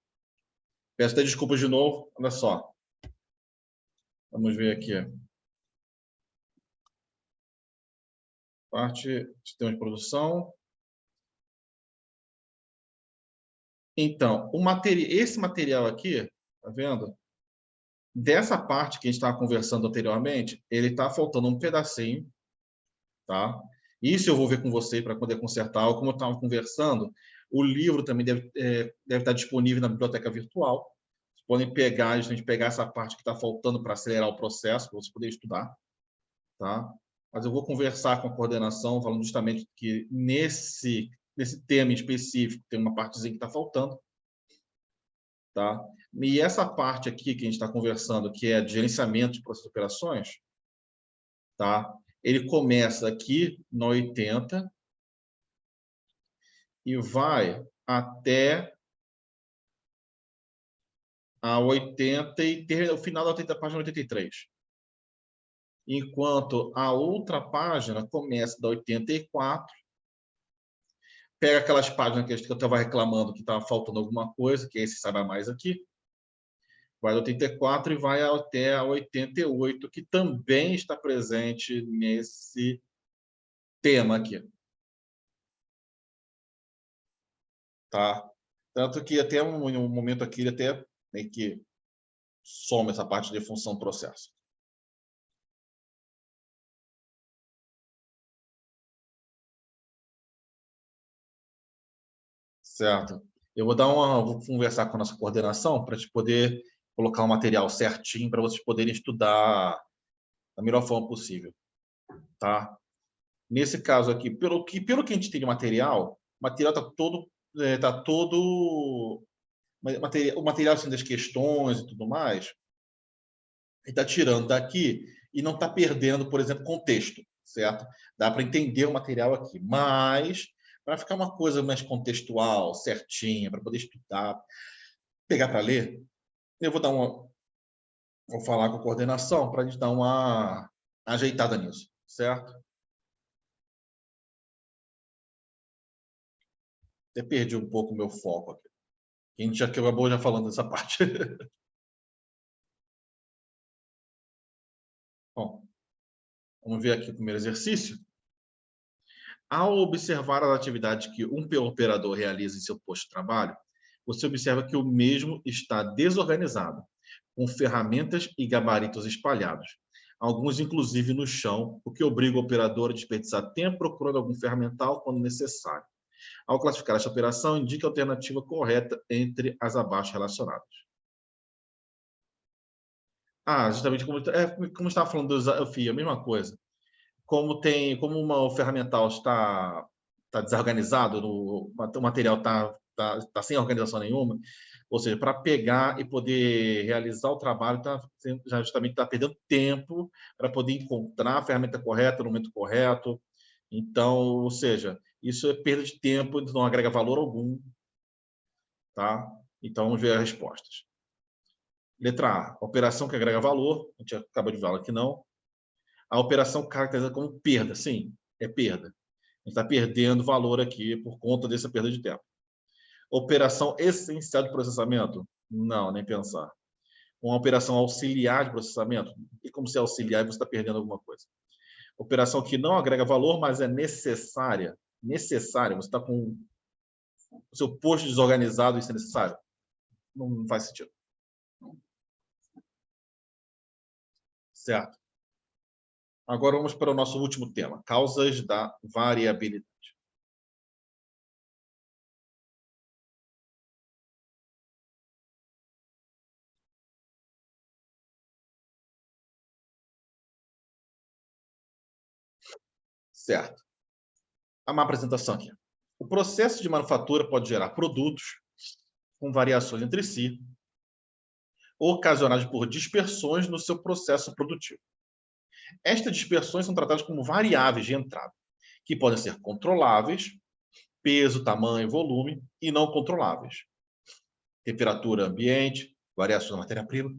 Peço até desculpas de novo. Olha só. Vamos ver aqui. Parte sistema de produção. Então, esse material aqui, tá vendo? Dessa parte que a gente estava conversando anteriormente, ele está faltando um pedacinho, tá? Isso eu vou ver com você para poder consertar. Como eu estava conversando, o livro também deve estar disponível na biblioteca virtual. Vocês podem pegar, a gente pegar essa parte que está faltando para acelerar o processo, para você poder estudar, tá? Mas eu vou conversar com a coordenação, falando justamente que nesse tema específico tem uma partezinha que está faltando, tá? E essa parte aqui que a gente está conversando, que é de gerenciamento de processos de operações, tá? Ele começa aqui no 80 e vai até a 80 e ter o final da 80, página 83. Enquanto a outra página começa da 84, pega aquelas páginas que eu estava reclamando que estava faltando alguma coisa, que é esse saiba mais aqui, Vai do 84 e vai até a 88, que também está presente nesse tema aqui. Tá? Tanto que até um momento aqui ele até meio que soma essa parte de função processo. Certo? Eu vou conversar com a nossa coordenação para a gente poder colocar o material certinho para vocês poderem estudar da melhor forma possível, tá? Nesse caso aqui, pelo que a gente tem de material, o material está todo o material assim, das questões e tudo mais, ele está tirando daqui e não está perdendo, por exemplo, contexto, certo? Dá para entender o material aqui, mas para ficar uma coisa mais contextual, certinha, para poder estudar, pegar para ler, eu vou falar com a coordenação para a gente dar uma ajeitada nisso, certo? Até perdi um pouco o meu foco aqui. A gente já acabou já falando dessa parte. Bom, vamos ver aqui o primeiro exercício. Ao observar as atividades que um operador realiza em seu posto de trabalho, você observa que o mesmo está desorganizado, com ferramentas e gabaritos espalhados, alguns inclusive no chão, o que obriga o operador a desperdiçar tempo procurando algum ferramental quando necessário. Ao classificar esta operação, indique a alternativa correta entre as abaixo relacionadas. Justamente como estava falando do desafio, a mesma coisa. Como o ferramental está desorganizado, o material está sem organização nenhuma, ou seja, para pegar e poder realizar o trabalho, justamente está perdendo tempo para poder encontrar a ferramenta correta no momento correto. Então, ou seja, isso é perda de tempo, não agrega valor algum. Tá? Então, vamos ver as respostas. Letra A, operação que agrega valor, a gente acabou de falar que não. A operação caracterizada como perda, sim, é perda. A gente está perdendo valor aqui por conta dessa perda de tempo. Operação essencial de processamento? Não, nem pensar. Uma operação auxiliar de processamento? E como se é auxiliar e você está perdendo alguma coisa. Operação que não agrega valor, mas é necessária. Necessária, você está com o seu posto desorganizado e isso é necessário? Não faz sentido. Certo. Agora vamos para o nosso último tema, causas da variabilidade. Certo. Uma apresentação aqui. O processo de manufatura pode gerar produtos com variações entre si, ocasionadas por dispersões no seu processo produtivo. Estas dispersões são tratadas como variáveis de entrada, que podem ser controláveis, peso, tamanho, volume, e não controláveis. Temperatura ambiente, variações na matéria-prima.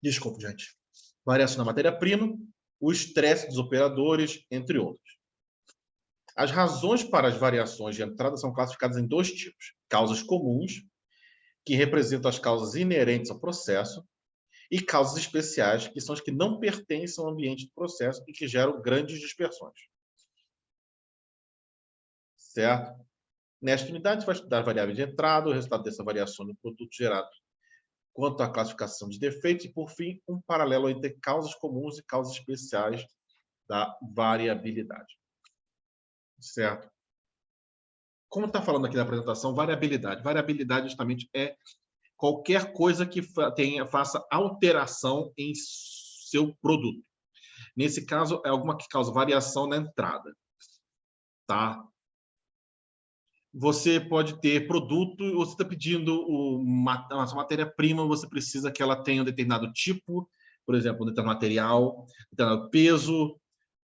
Desculpa, gente. Variação na matéria-prima, o estresse dos operadores, entre outros. As razões para as variações de entrada são classificadas em dois tipos. Causas comuns, que representam as causas inerentes ao processo, e causas especiais, que são as que não pertencem ao ambiente do processo e que geram grandes dispersões. Certo? Nesta unidade, você vai estudar a variável de entrada, o resultado dessa variação no produto gerado, quanto à classificação de defeitos e, por fim, um paralelo entre causas comuns e causas especiais da variabilidade. Certo? Como está falando aqui na apresentação, variabilidade. Variabilidade justamente é qualquer coisa que faça alteração em seu produto. Nesse caso, é alguma que causa variação na entrada. Tá? Você pode ter produto, você está pedindo a sua matéria-prima, você precisa que ela tenha um determinado tipo, por exemplo, um determinado material, um determinado peso,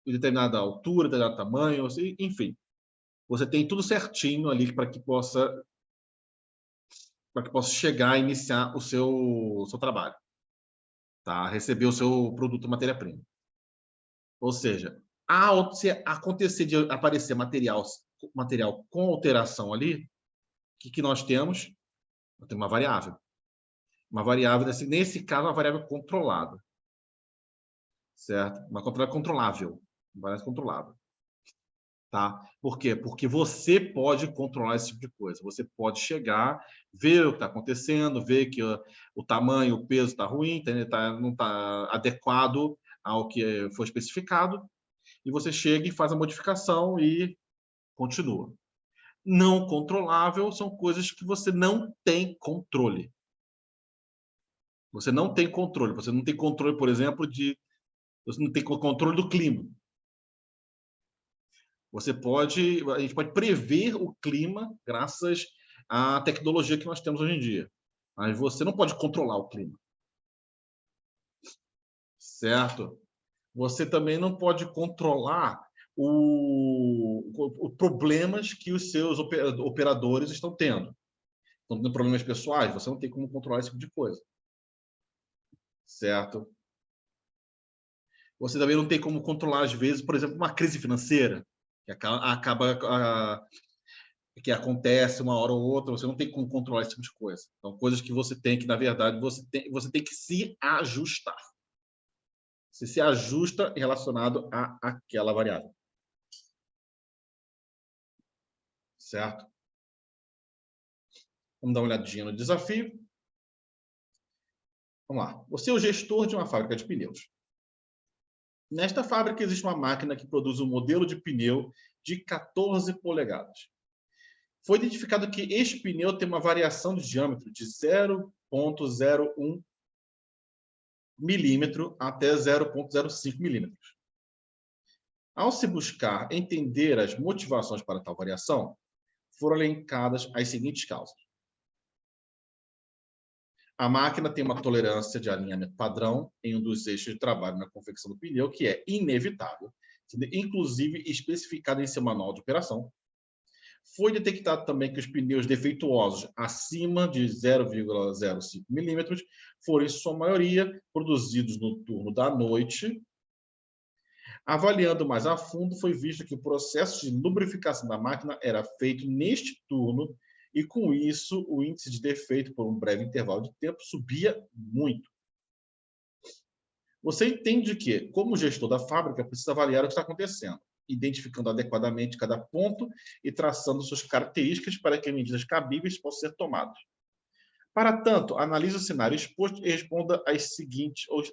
determinada altura, determinado tamanho, enfim. Você tem tudo certinho ali para que possa chegar e iniciar o seu trabalho, tá? Receber o seu produto, matéria-prima. Ou seja, se acontecer de aparecer material com alteração ali, o que nós temos? Nós temos uma variável. Uma variável, nesse caso, uma variável controlada. Certo? Uma variável controlável. Uma variável controlável. Tá? Por quê? Porque você pode controlar esse tipo de coisa. Você pode chegar, ver o que está acontecendo, ver que o tamanho, o peso está ruim, não está adequado ao que foi especificado, e você chega e faz a modificação e continua. Não controlável são coisas que você não tem controle. Você não tem controle. Você não tem controle, por exemplo, você não tem controle do clima. A gente pode prever o clima graças à tecnologia que nós temos hoje em dia. Mas você não pode controlar o clima. Certo? Você também não pode controlar os problemas que os seus operadores estão tendo. Estão tendo problemas pessoais, você não tem como controlar esse tipo de coisa. Certo? Você também não tem como controlar, às vezes, por exemplo, uma crise financeira, que acontece uma hora ou outra, você não tem como controlar esse tipo de coisa. São coisas que você tem que, na verdade, você tem que se ajustar. Você se ajusta relacionado àquela variável. Certo? Vamos dar uma olhadinha no desafio. Vamos lá. Você é o gestor de uma fábrica de pneus. Nesta fábrica existe uma máquina que produz um modelo de pneu de 14 polegadas. Foi identificado que este pneu tem uma variação de diâmetro de 0,01 milímetro até 0,05 milímetros. Ao se buscar entender as motivações para tal variação, foram elencadas as seguintes causas. A máquina tem uma tolerância de alinhamento padrão em um dos eixos de trabalho na confecção do pneu, que é inevitável, sendo inclusive especificado em seu manual de operação. Foi detectado também que os pneus defeituosos acima de 0,05 milímetros foram, em sua maioria, produzidos no turno da noite. Avaliando mais a fundo, foi visto que o processo de lubrificação da máquina era feito neste turno e, com isso, o índice de defeito por um breve intervalo de tempo subia muito. Você entende que, como gestor da fábrica, precisa avaliar o que está acontecendo, identificando adequadamente cada ponto e traçando suas características para que medidas cabíveis possam ser tomadas. Para tanto, analise o cenário exposto e responda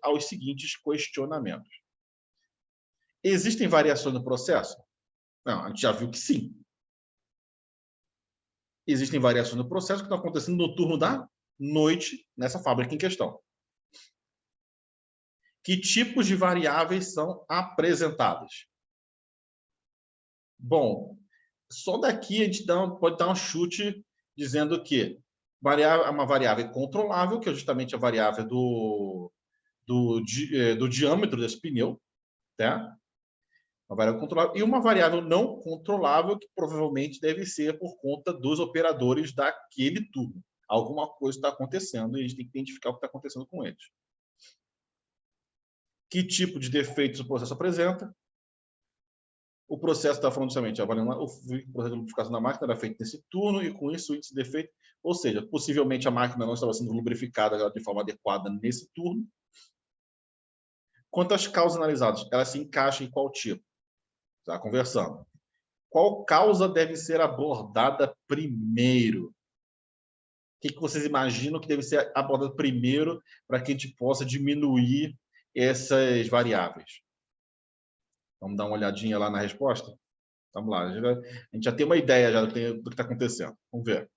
aos seguintes questionamentos. Existem variações no processo? Não, a gente já viu que sim. Existem variações no processo que estão acontecendo no turno da noite nessa fábrica em questão. Que tipos de variáveis são apresentadas? Bom, só daqui a gente pode dar um chute dizendo que uma variável controlável, que é justamente a variável do diâmetro desse pneu, tá? Uma variável controlável, e uma variável não controlável, que provavelmente deve ser por conta dos operadores daquele turno. Alguma coisa está acontecendo e a gente tem que identificar o que está acontecendo com eles. Que tipo de defeitos o processo apresenta? O processo está falando justamente, avaliando o processo de lubrificação da máquina era feito nesse turno e, com isso, o índice de defeito, ou seja, possivelmente a máquina não estava sendo lubrificada de forma adequada nesse turno. Quanto às causas analisadas, elas se encaixam em qual tipo? Está conversando. Qual causa deve ser abordada primeiro? O que vocês imaginam que deve ser abordado primeiro para que a gente possa diminuir essas variáveis? Vamos dar uma olhadinha lá na resposta? Vamos lá. A gente já tem uma ideia já do que está acontecendo. Vamos ver.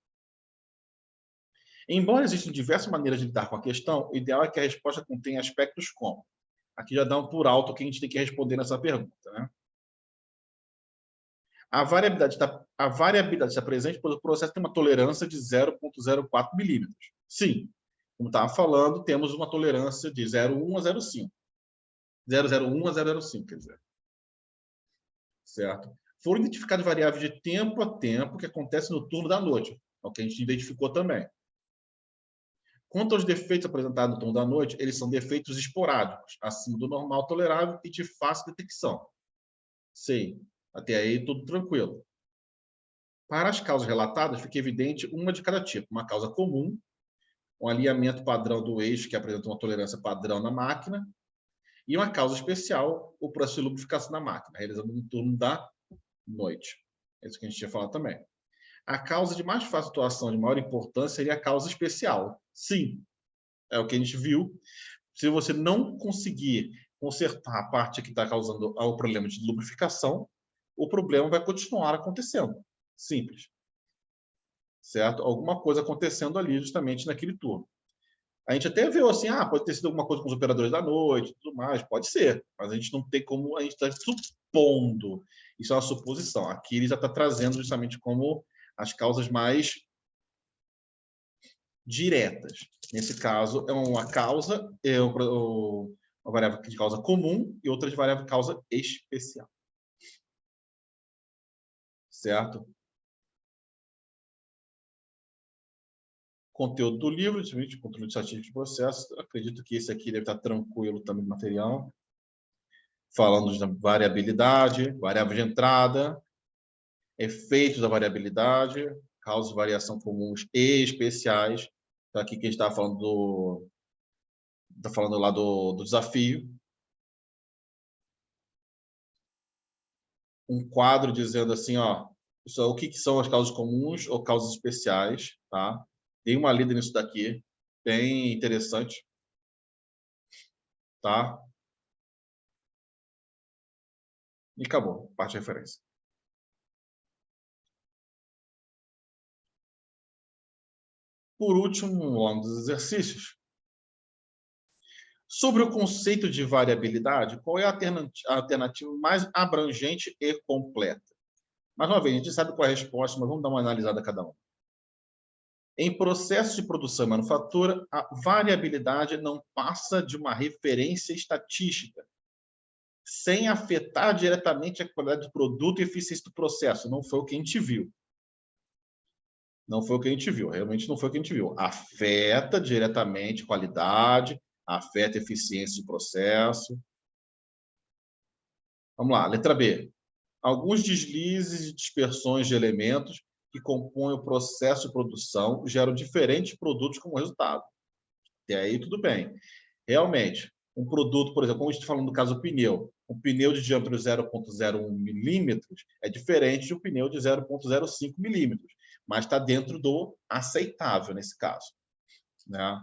Embora existam diversas maneiras de lidar com a questão, o ideal é que a resposta contenha aspectos como. Aqui já dá um por alto que a gente tem que responder nessa pergunta, né? A variabilidade está presente, pois o processo tem uma tolerância de 0,04 milímetros. Sim, como estava falando, temos uma tolerância de 0,1 a 0,5. 0,01 a 0,05, quer dizer. Certo? Foram identificadas variáveis de tempo a tempo que acontecem no turno da noite, é o que a gente identificou também. Quanto aos defeitos apresentados no turno da noite, eles são defeitos esporádicos, acima do normal tolerável e de fácil detecção. Sim, até aí tudo tranquilo. Para as causas relatadas, fica evidente uma de cada tipo. Uma causa comum, um alinhamento padrão do eixo, que apresenta uma tolerância padrão na máquina, e uma causa especial, o processo de lubrificação da máquina, realizando no turno da noite. É isso que a gente tinha falado também. A causa de mais fácil atuação, de maior importância, seria a causa especial. Sim, é o que a gente viu. Se você não conseguir consertar a parte que está causando o problema de lubrificação, o problema vai continuar acontecendo. Simples. Certo? Alguma coisa acontecendo ali justamente naquele turno. A gente até viu assim, pode ter sido alguma coisa com os operadores da noite e tudo mais, pode ser, mas a gente não tem como, a gente está supondo, isso é uma suposição. Aqui ele já está trazendo justamente como as causas mais diretas. Nesse caso, é uma causa, uma variável de causa comum e outra de variável de causa especial. Certo? Conteúdo do livro, de controle estatístico de processos. Acredito que esse aqui deve estar tranquilo também no material. Falando de variabilidade, variável de entrada, efeitos da variabilidade, causas de variação comuns e especiais. Então, aqui que a gente está falando lá do desafio. Um quadro dizendo assim, o que são as causas comuns ou causas especiais, tá? Dei uma lida nisso daqui, bem interessante, tá? E acabou, parte de referência. Por último, lá nos exercícios, sobre o conceito de variabilidade, qual é a alternativa mais abrangente e completa? Mais uma vez, a gente sabe qual é a resposta, mas vamos dar uma analisada a cada um. Em processo de produção e manufatura, a variabilidade não passa de uma referência estatística, sem afetar diretamente a qualidade do produto e eficiência do processo. Não foi o que a gente viu. Não foi o que a gente viu. Realmente não foi o que a gente viu. Afeta diretamente a qualidade, afeta a eficiência do processo. Vamos lá, letra B. Alguns deslizes e dispersões de elementos que compõem o processo de produção geram diferentes produtos como resultado. E aí tudo bem. Realmente, um produto, por exemplo, como a gente está falando no caso do pneu, um pneu de diâmetro 0,01 milímetros é diferente de um pneu de 0,05 milímetros, mas está dentro do aceitável nesse caso, né?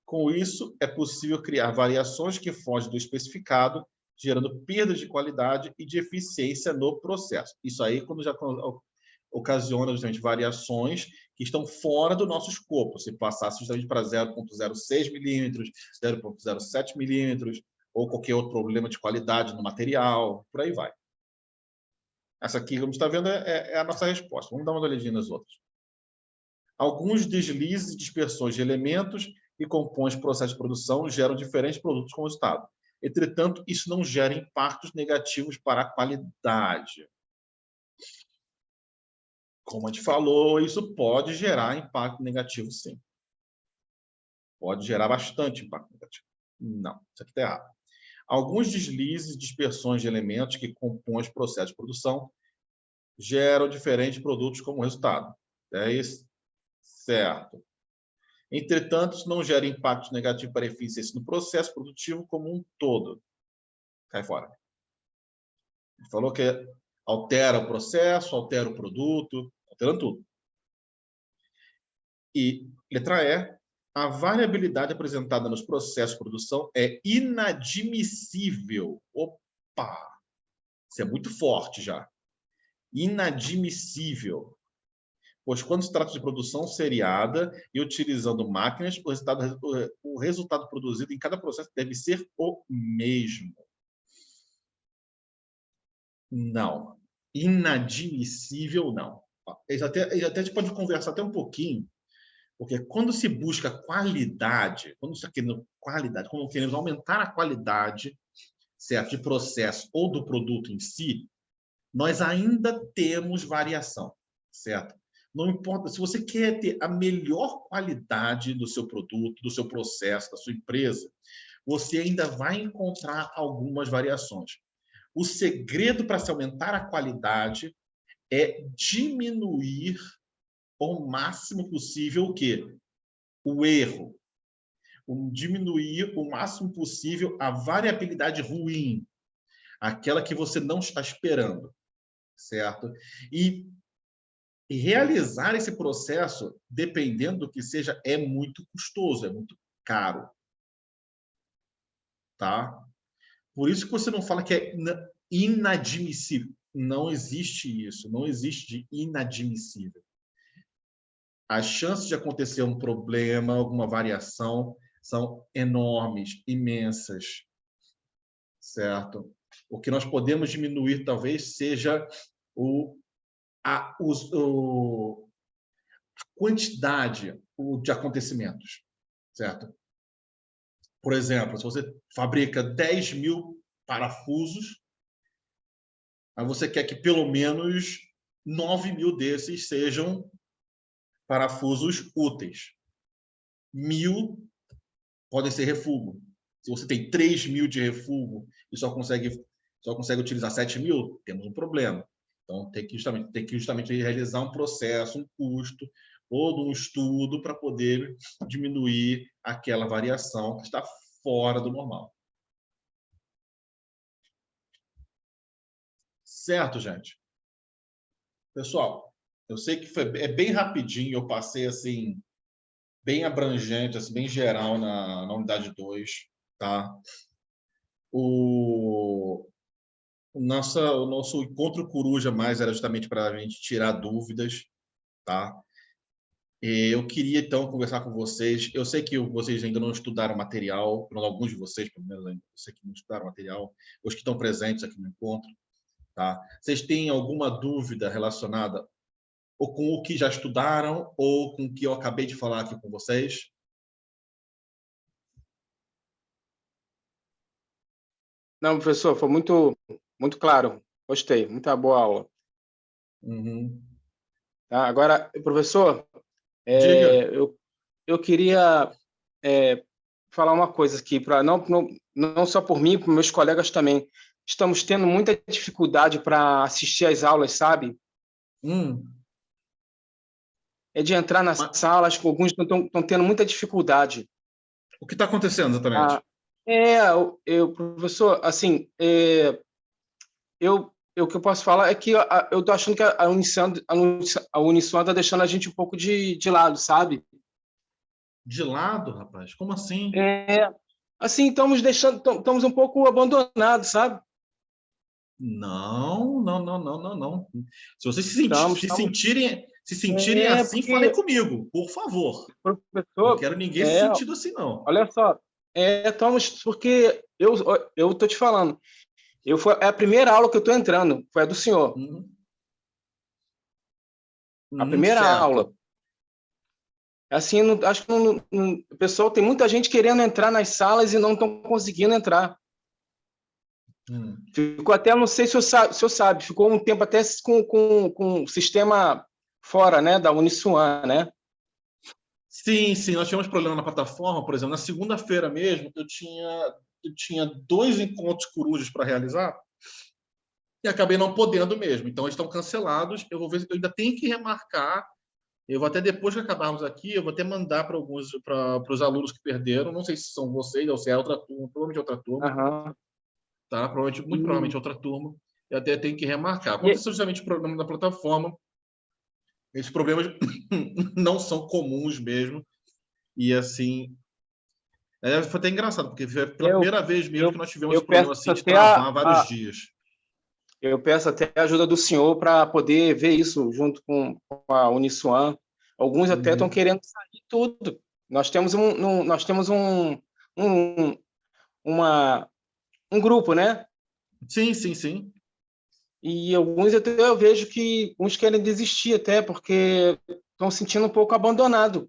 Com isso, é possível criar variações que fogem do especificado, gerando perdas de qualidade e de eficiência no processo. Isso aí, quando já ocasiona justamente variações que estão fora do nosso escopo. Se passasse justamente para 0,06 milímetros, 0,07 milímetros, ou qualquer outro problema de qualidade no material, por aí vai. Essa aqui, como está vendo, é a nossa resposta. Vamos dar uma olhadinha nas outras. Alguns deslizes e dispersões de elementos que compõem os processos de produção geram diferentes produtos como resultado. Entretanto, isso não gera impactos negativos para a qualidade. Como a gente falou, isso pode gerar impacto negativo, sim. Pode gerar bastante impacto negativo. Não, isso aqui está errado. Alguns deslizes e dispersões de elementos que compõem os processos de produção geram diferentes produtos como resultado. É isso? Certo. Entretanto, isso não gera impacto negativo para a eficiência no processo produtivo como um todo. Cai fora. Ele falou que altera o processo, altera o produto, alterando tudo. E, letra E, a variabilidade apresentada nos processos de produção é inadmissível. Opa! Isso é muito forte já. Inadmissível. Pois quando se trata de produção seriada e utilizando máquinas, o resultado produzido em cada processo deve ser o mesmo. Não. Inadmissível, não. Eles até a gente pode conversar até um pouquinho, porque quando se busca qualidade, quando você querendo qualidade, quando queremos aumentar a qualidade, certo, de processo ou do produto em si, nós ainda temos variação, certo? Não importa, se você quer ter a melhor qualidade do seu produto, do seu processo, da sua empresa, você ainda vai encontrar algumas variações. O segredo para se aumentar a qualidade é diminuir ao máximo possível o quê? o erro, diminuir o máximo possível a variabilidade ruim, aquela que você não está esperando, certo? E realizar esse processo, dependendo do que seja, é muito custoso, é muito caro, tá? Por isso que você não fala que é inadmissível. Não existe isso, não existe de inadmissível. As chances de acontecer um problema, alguma variação, são enormes, imensas, certo? O que nós podemos diminuir, talvez, seja a quantidade de acontecimentos, certo? Por exemplo, se você fabrica 10.000 parafusos, aí você quer que pelo menos 9.000 desses sejam parafusos úteis. 1.000 podem ser refúgio. Se você tem 3.000 de refúgio e só consegue utilizar 7.000, temos um problema. Então, tem que justamente realizar um processo, um custo, todo um estudo para poder diminuir aquela variação que está fora do normal. Certo, gente? Pessoal, eu sei que é bem rapidinho, eu passei assim, bem abrangente, assim, bem geral na unidade 2, tá? O nosso encontro coruja mais era justamente para a gente tirar dúvidas, tá? Eu queria, então, conversar com vocês. Eu sei que vocês ainda não estudaram material, alguns de vocês, pelo menos, eu sei que não estudaram material, os que estão presentes aqui no encontro, tá? Vocês têm alguma dúvida relacionada ou com o que já estudaram ou com o que eu acabei de falar aqui com vocês? Não, professor, foi muito, muito claro. Gostei, muita boa aula. Uhum. Tá? Agora, professor, Diga. eu queria falar uma coisa aqui, para não só por mim, para meus colegas também. Estamos tendo muita dificuldade para assistir às aulas, sabe? É de entrar nas salas, alguns estão tendo muita dificuldade. O que está acontecendo exatamente? Professor, assim, o que eu posso falar é que eu estou achando que a Uniswan está deixando a gente um pouco de lado, sabe? De lado, rapaz? Como assim? Assim, estamos um pouco abandonados, sabe? Não. Se vocês se sentirem assim, porque, falem comigo, por favor. Professor, Não quero ninguém se sentindo assim, não. Olha só, estamos porque eu estou te falando, é a primeira aula que eu estou entrando, foi a do senhor. A primeira certo. aula. Assim, acho que o pessoal tem muita gente querendo entrar nas salas e não estão conseguindo entrar. Ficou até, não sei se o senhor sabe, ficou um tempo até com o sistema fora, né, da Uniswan, né? Sim, nós tivemos problema na plataforma, por exemplo, na segunda-feira mesmo, eu tinha 2 encontros corujas para realizar e acabei não podendo mesmo. Então, eles estão cancelados. Eu vou ver, eu ainda tenho que remarcar. Eu vou até, depois que acabarmos aqui, eu vou até mandar para os alunos que perderam. Não sei se são vocês ou se é outra turma, provavelmente outra turma. Tá? Muito provavelmente outra turma. Eu até tenho que remarcar. Aconteceu justamente o problema da plataforma. Esses problemas não são comuns mesmo. E assim, foi até engraçado, porque foi pela primeira vez mesmo que nós tivemos esse problema assim, de travar vários dias. Eu peço até a ajuda do senhor para poder ver isso junto com a Uniswan. Alguns até estão querendo sair tudo. Nós temos um grupo, né? Sim. E alguns até eu vejo que uns querem desistir até, porque estão se sentindo um pouco abandonados.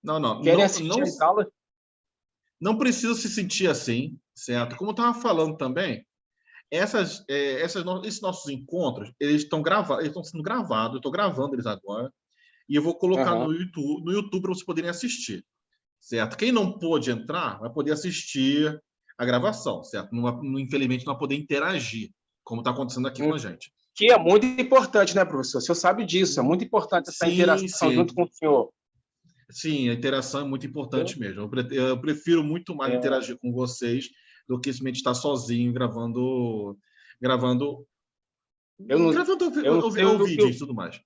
Não. Querem assistir as aulas. Não precisa se sentir assim, certo? Como eu estava falando também, esses nossos encontros, eles estão sendo gravados, eu estou gravando eles agora, e eu vou colocar no YouTube para vocês poderem assistir, certo? Quem não pôde entrar, vai poder assistir a gravação, certo? Infelizmente, não vai poder interagir, como está acontecendo aqui com a gente. Que é muito importante, né, professor? O senhor sabe disso, é muito importante essa interação junto com o senhor. Sim, a interação é muito Entendeu? importante mesmo. Eu prefiro muito mais É, interagir com vocês do que simplesmente estar sozinho gravando, eu não, gravando eu não sei o o que vídeo e tudo mais.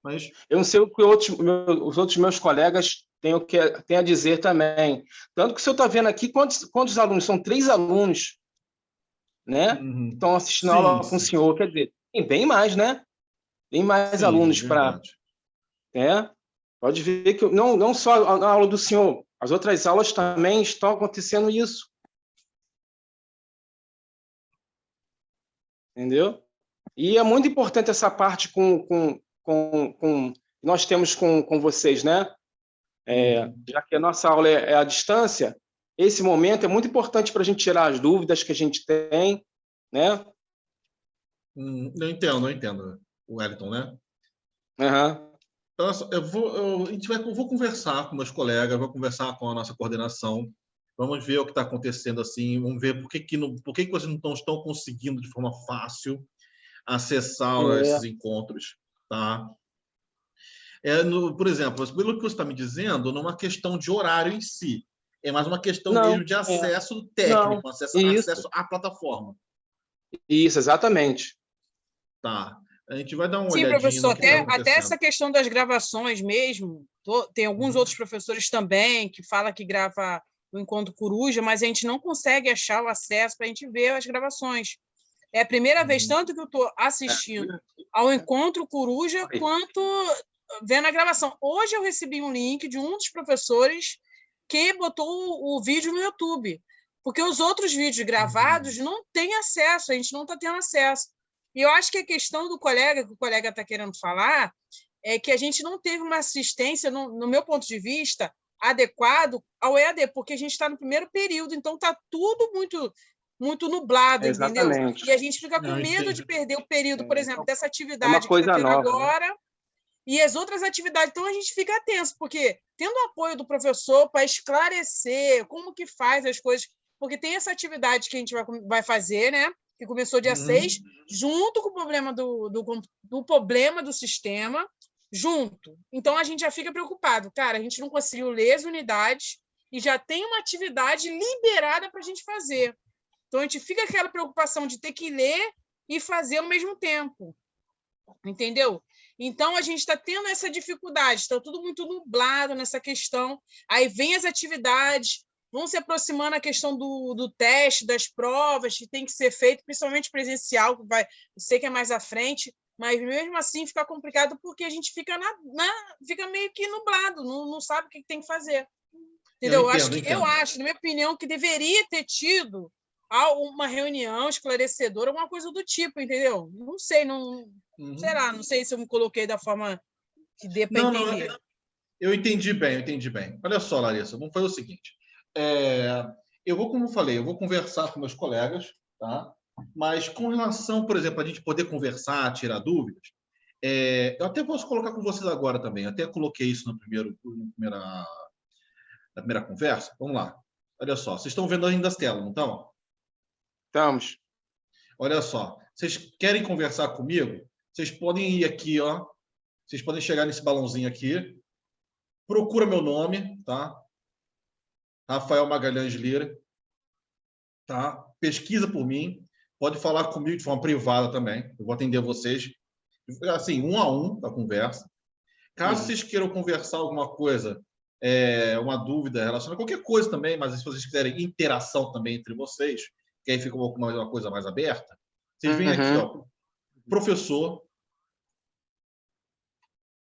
Mas, eu não sei o que os outros meus colegas têm a dizer também. Tanto que você está vendo aqui, quantos alunos? São 3 alunos, né? Que uhum. estão assistindo a Sim, aula com o sim, senhor. Quer dizer, tem bem mais, né? Tem mais sim, alunos para. verdade. Pode ver que não só a aula do senhor, as outras aulas também estão acontecendo isso, entendeu? E é muito importante essa parte nós temos com vocês, né? Uhum. Já que a nossa aula é à distância, esse momento é muito importante para a gente tirar as dúvidas que a gente tem, né? Eu entendo, o Wellington, né? Uhum. Então, eu vou conversar com meus colegas, vou conversar com a nossa coordenação, vamos ver o que está acontecendo assim, vamos ver por que vocês não estão conseguindo de forma fácil acessar É, esses encontros, tá? Por exemplo, pelo que você está me dizendo, não é uma questão de horário em si, é mais uma questão mesmo não, de acesso não, técnico, isso, acesso à plataforma, isso, exatamente. tá? A gente vai dar uma Sim, olhadinha professor, no que está até essa acontecendo. questão das gravações mesmo, tem alguns Uhum. outros professores também que fala que grava o Encontro Coruja, mas a gente não consegue achar o acesso para a gente ver as gravações. É a primeira vez, Uhum. tanto que eu estou assistindo ao Encontro Coruja, quanto vendo a gravação. Hoje eu recebi um link de um dos professores que botou o vídeo no YouTube, porque os outros vídeos gravados Uhum. não têm acesso, a gente não está tendo acesso. E eu acho que a questão do colega, que o colega está querendo falar, é que a gente não teve uma assistência, no meu ponto de vista, adequado ao EAD, porque a gente está no primeiro período, então está tudo muito nublado, entendeu? E Exatamente. a gente fica com Não, medo de entendi. perder o período, por exemplo, dessa É uma atividade que está coisa tendo nova, né? agora e as outras atividades. Então a gente fica tenso, porque tendo o apoio do professor para esclarecer como que faz as coisas, porque tem essa atividade que a gente vai fazer, né? Que começou dia 6, Uhum. junto com o problema do problema do sistema, junto. Então a gente já fica preocupado. Cara, a gente não conseguiu ler as unidades e já tem uma atividade liberada para a gente fazer. Então a gente fica com aquela preocupação de ter que ler e fazer ao mesmo tempo. Entendeu? Então a gente está tendo essa dificuldade, está tudo muito nublado nessa questão. Aí vem as atividades, vão se aproximando a questão do teste, das provas, que tem que ser feito, principalmente presencial, que vai, eu sei que é mais à frente, mas mesmo assim fica complicado porque a gente fica, fica meio que nublado, não sabe o que tem que fazer. Eu Entendeu? entendo, Eu entendo. acho, na minha opinião, que deveria ter tido uma reunião esclarecedora, alguma coisa do tipo, entendeu? Não sei, não, sei Uhum. lá, não sei se eu me coloquei da forma que dê para Não, não, entender. eu entendi bem, eu entendi bem. Olha só, Larissa, vamos fazer o seguinte. É, eu vou, como eu falei, eu vou conversar com meus colegas, tá? Mas com relação, por exemplo, a gente poder conversar, tirar dúvidas, eu até posso colocar com vocês agora também. Eu até coloquei isso na primeira conversa. Vamos lá. Olha só, vocês estão vendo ainda as telas, não estão? Estamos. Olha só, vocês querem conversar comigo? Vocês podem ir aqui, ó. Vocês podem chegar nesse balãozinho aqui. Procura meu nome, tá? Rafael Magalhães Lira, tá? Pesquisa por mim. Pode falar comigo de forma privada também. Eu vou atender vocês, assim, um a um da conversa. Caso Uhum. vocês queiram conversar alguma coisa, uma dúvida relacionada a qualquer coisa também, mas se vocês quiserem interação também entre vocês, que aí fica uma coisa mais aberta, vocês vêm aqui, Uhum. ó, professor,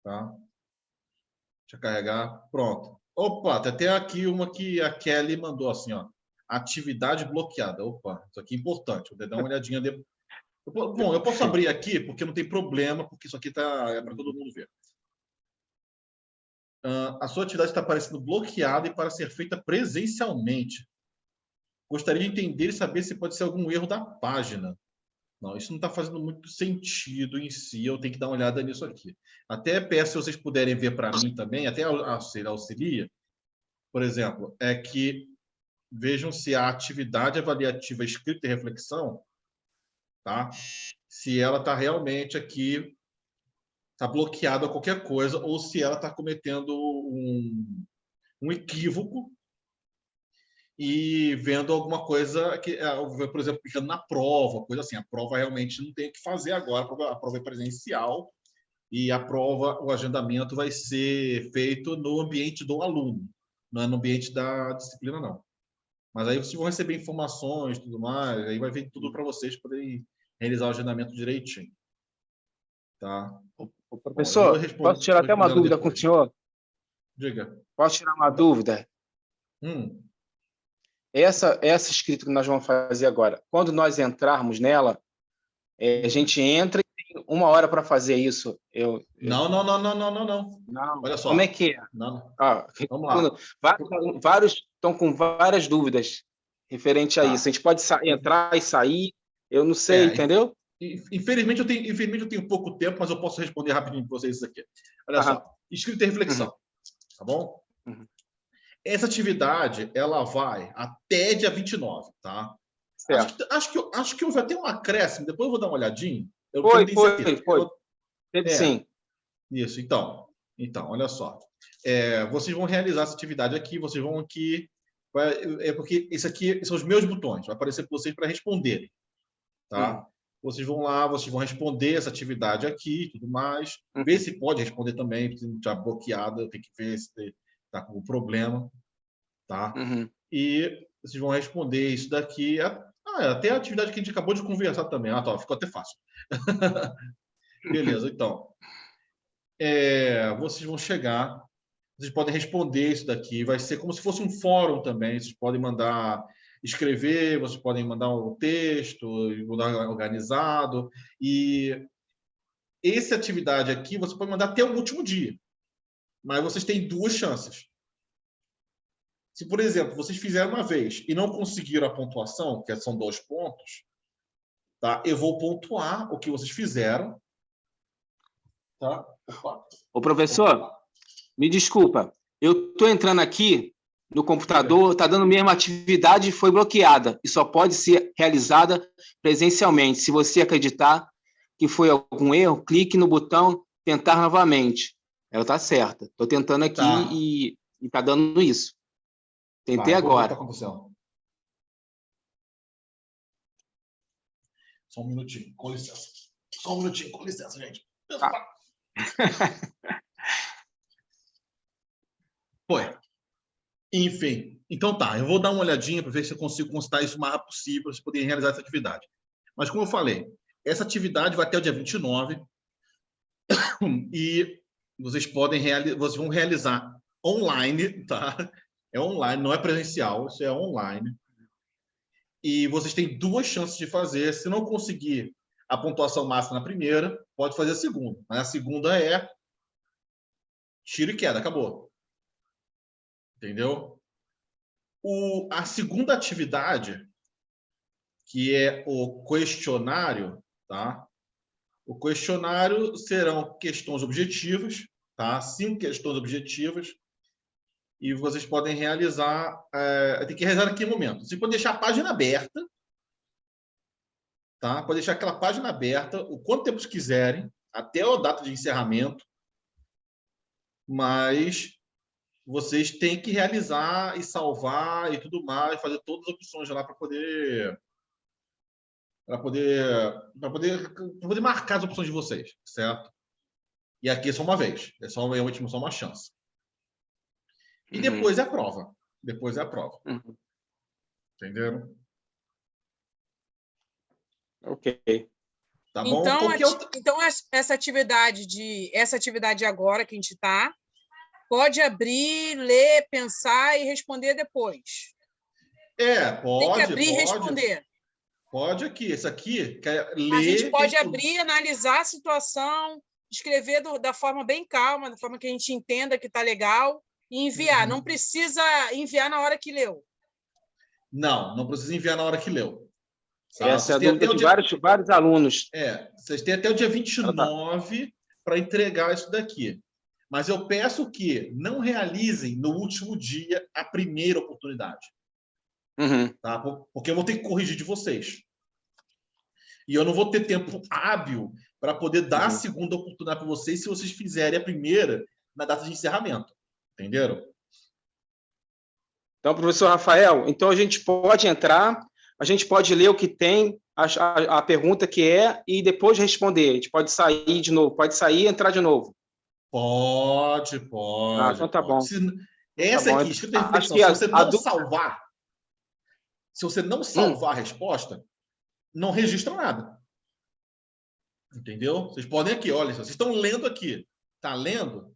tá? Deixa eu carregar. Pronto. Opa, tem até aqui uma que a Kelly mandou assim, ó. Atividade bloqueada. Opa, isso aqui é importante. Vou dar uma olhadinha depois. Bom, eu posso abrir aqui porque não tem problema, porque isso aqui é para todo mundo ver. A sua atividade está aparecendo bloqueada e para ser feita presencialmente. Gostaria de entender e saber se pode ser algum erro da página. Não, isso não está fazendo muito sentido em si. Eu tenho que dar uma olhada nisso aqui. Até peço se vocês puderem ver para mim também, até auxilia. Por exemplo, é que vejam se a atividade avaliativa escrita e reflexão, tá? Se ela está realmente aqui está bloqueado a qualquer coisa ou se ela está cometendo um equívoco e vendo alguma coisa que, por exemplo, clicando na prova, coisa assim. A prova realmente não tem o que fazer agora, a prova é presencial e a prova, o agendamento vai ser feito no ambiente do aluno, não é no ambiente da disciplina, não. Mas aí vocês vão receber informações e tudo mais, aí vai vir tudo para vocês poderem realizar o agendamento direitinho. Tá? Ô, professor, posso tirar até uma dúvida com o senhor? Diga. Posso tirar uma dúvida? Hum. Essa escrita que nós vamos fazer agora, quando nós entrarmos nela, a gente entra e tem 1 hora para fazer isso. Não. Não. Olha só. Como é que é? Não. Ah, vamos lá. Vários estão com várias dúvidas referente a isso. A gente pode entrar e sair, eu não sei, entendeu? Infelizmente eu tenho pouco tempo, mas eu posso responder rapidinho para vocês isso aqui. Olha só. Escrita e reflexão. Tá bom? Essa atividade, ela vai até dia 29, tá? Acho que houve até um acréscimo, depois eu vou dar uma olhadinha. Foi. Teve sim. Isso, então, olha só. Vocês vão realizar essa atividade aqui, vocês vão aqui... porque isso aqui são os meus botões, vai aparecer para vocês para responderem, tá? Vocês vão lá, vocês vão responder essa atividade aqui e tudo mais. Ver se pode responder também, se não está bloqueado, tem que ver se está com problema, tá? E vocês vão responder isso daqui. Até a atividade que a gente acabou de conversar também. Tá, ficou até fácil. Beleza, então. Vocês vão chegar, vocês podem responder isso daqui. Vai ser como se fosse um fórum também. Vocês podem escrever, vocês podem mandar um texto, mandar organizado. E essa atividade aqui, você pode mandar até o último dia. Mas vocês têm 2 chances. Se, por exemplo, vocês fizeram uma vez e não conseguiram a pontuação, que são 2 pontos, tá? Eu vou pontuar o que vocês fizeram. Tá? Ô, professor, me desculpa. Eu estou entrando aqui no computador, está dando a mesma atividade e foi bloqueada. E só pode ser realizada presencialmente. Se você acreditar que foi algum erro, clique no botão tentar novamente. Ela está certa. Estou tentando aqui e está dando isso. Tentei agora. Tá acontecendo. Só um minutinho, com licença. Gente. Tá. Foi. Enfim, então tá. Eu vou dar uma olhadinha para ver se eu consigo constar isso o mais rápido possível para vocês poderem realizar essa atividade. Mas, como eu falei, essa atividade vai até o dia 29 e vocês vão realizar online, tá? É online, não é presencial, isso é online. E vocês têm 2 chances de fazer. Se não conseguir a pontuação máxima na primeira, pode fazer a segunda. Mas a segunda é tiro e queda, acabou. Entendeu? A segunda atividade, que é o questionário, tá? O questionário serão questões objetivas, tá? 5 questões objetivas. E vocês podem realizar... tem que realizar naquele momento. Vocês podem deixar a página aberta, tá? Pode deixar aquela página aberta o quanto tempo quiserem, até a data de encerramento, mas vocês têm que realizar e salvar e tudo mais, fazer todas as opções lá para poder marcar as opções de vocês, certo? E aqui é só uma vez, realmente só uma chance. E depois é a prova. Entenderam? Ok. Tá bom? Então essa atividade agora que a gente está, pode abrir, ler, pensar e responder depois. Pode. Tem que abrir e responder. Pode aqui. Esse aqui quer ler. A gente pode abrir, analisar a situação, escrever da forma bem calma, da forma que a gente entenda que está legal, e enviar. Não precisa enviar na hora que leu. Não precisa enviar na hora que leu. Essa é a dúvida de vários alunos. Vocês têm até o dia 29 para entregar isso daqui. Mas eu peço que não realizem no último dia a primeira oportunidade. Tá? Porque eu vou ter que corrigir de vocês. E eu não vou ter tempo hábil para poder dar a segunda oportunidade para vocês se vocês fizerem a primeira na data de encerramento. Entenderam? Então, professor Rafael, então a gente pode entrar, a gente pode ler o que tem, a pergunta que é, e depois responder. A gente pode sair de novo, pode sair e entrar de novo. Pode. Então tá bom. Essa tá bom. aqui, escrita em reflexão, que se você não salvar, se você não salvar a resposta, não registra nada. Entendeu? Vocês podem aqui, olha, vocês estão lendo aqui. Tá lendo?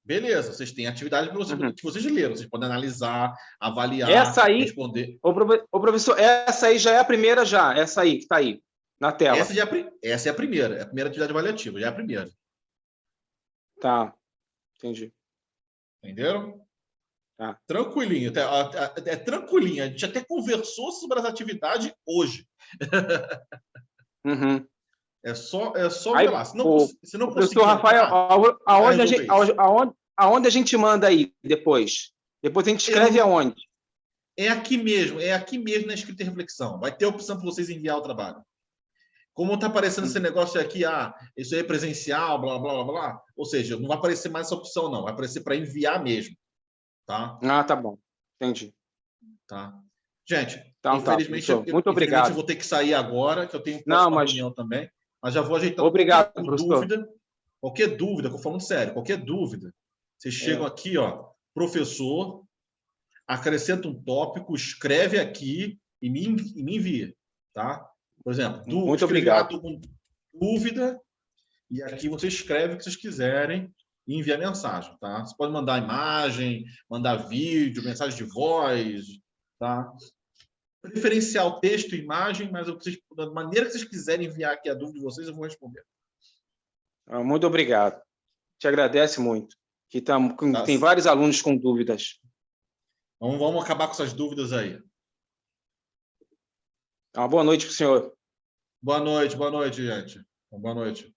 Beleza, vocês têm atividade que vocês leram. Vocês podem analisar, avaliar, essa aí, responder. Ô, professor, essa aí já é a primeira já, essa aí que está aí, na tela. Essa é a primeira atividade avaliativa, já é a primeira. Tá, entendi. Entenderam? Tá. Tranquilinho, é tranquilinho. A gente até conversou sobre as atividades hoje. É só aí, lá. Se não professor Rafael, aonde a gente manda aí depois? Depois a gente escreve aonde? É aqui mesmo na escrita e reflexão. Vai ter a opção para vocês enviar o trabalho. Como está aparecendo esse negócio aqui, isso aí é presencial, blá, blá, blá, blá. Ou seja, não vai aparecer mais essa opção, não. Vai aparecer para enviar mesmo. Tá? Tá bom. Entendi. Tá. Gente, infelizmente, muito obrigado. Eu vou ter que sair agora, que eu tenho uma reunião também. Mas já vou ajeitar. Obrigado, professor. Qualquer dúvida, estou falando sério, qualquer dúvida, vocês chegam aqui, professor, acrescenta um tópico, escreve aqui e me envia, tá? Por exemplo, muito obrigado. Com dúvida, e aqui você escreve o que vocês quiserem e envia a mensagem, tá? Você pode mandar imagem, mandar vídeo, mensagem de voz, tá? Preferencial texto e imagem, mas da maneira que vocês quiserem enviar aqui a dúvida de vocês, eu vou responder. Muito obrigado. Te agradece muito. Tem vários alunos com dúvidas. Vamos acabar com essas dúvidas aí. Boa noite para o senhor. Boa noite, gente. Boa noite.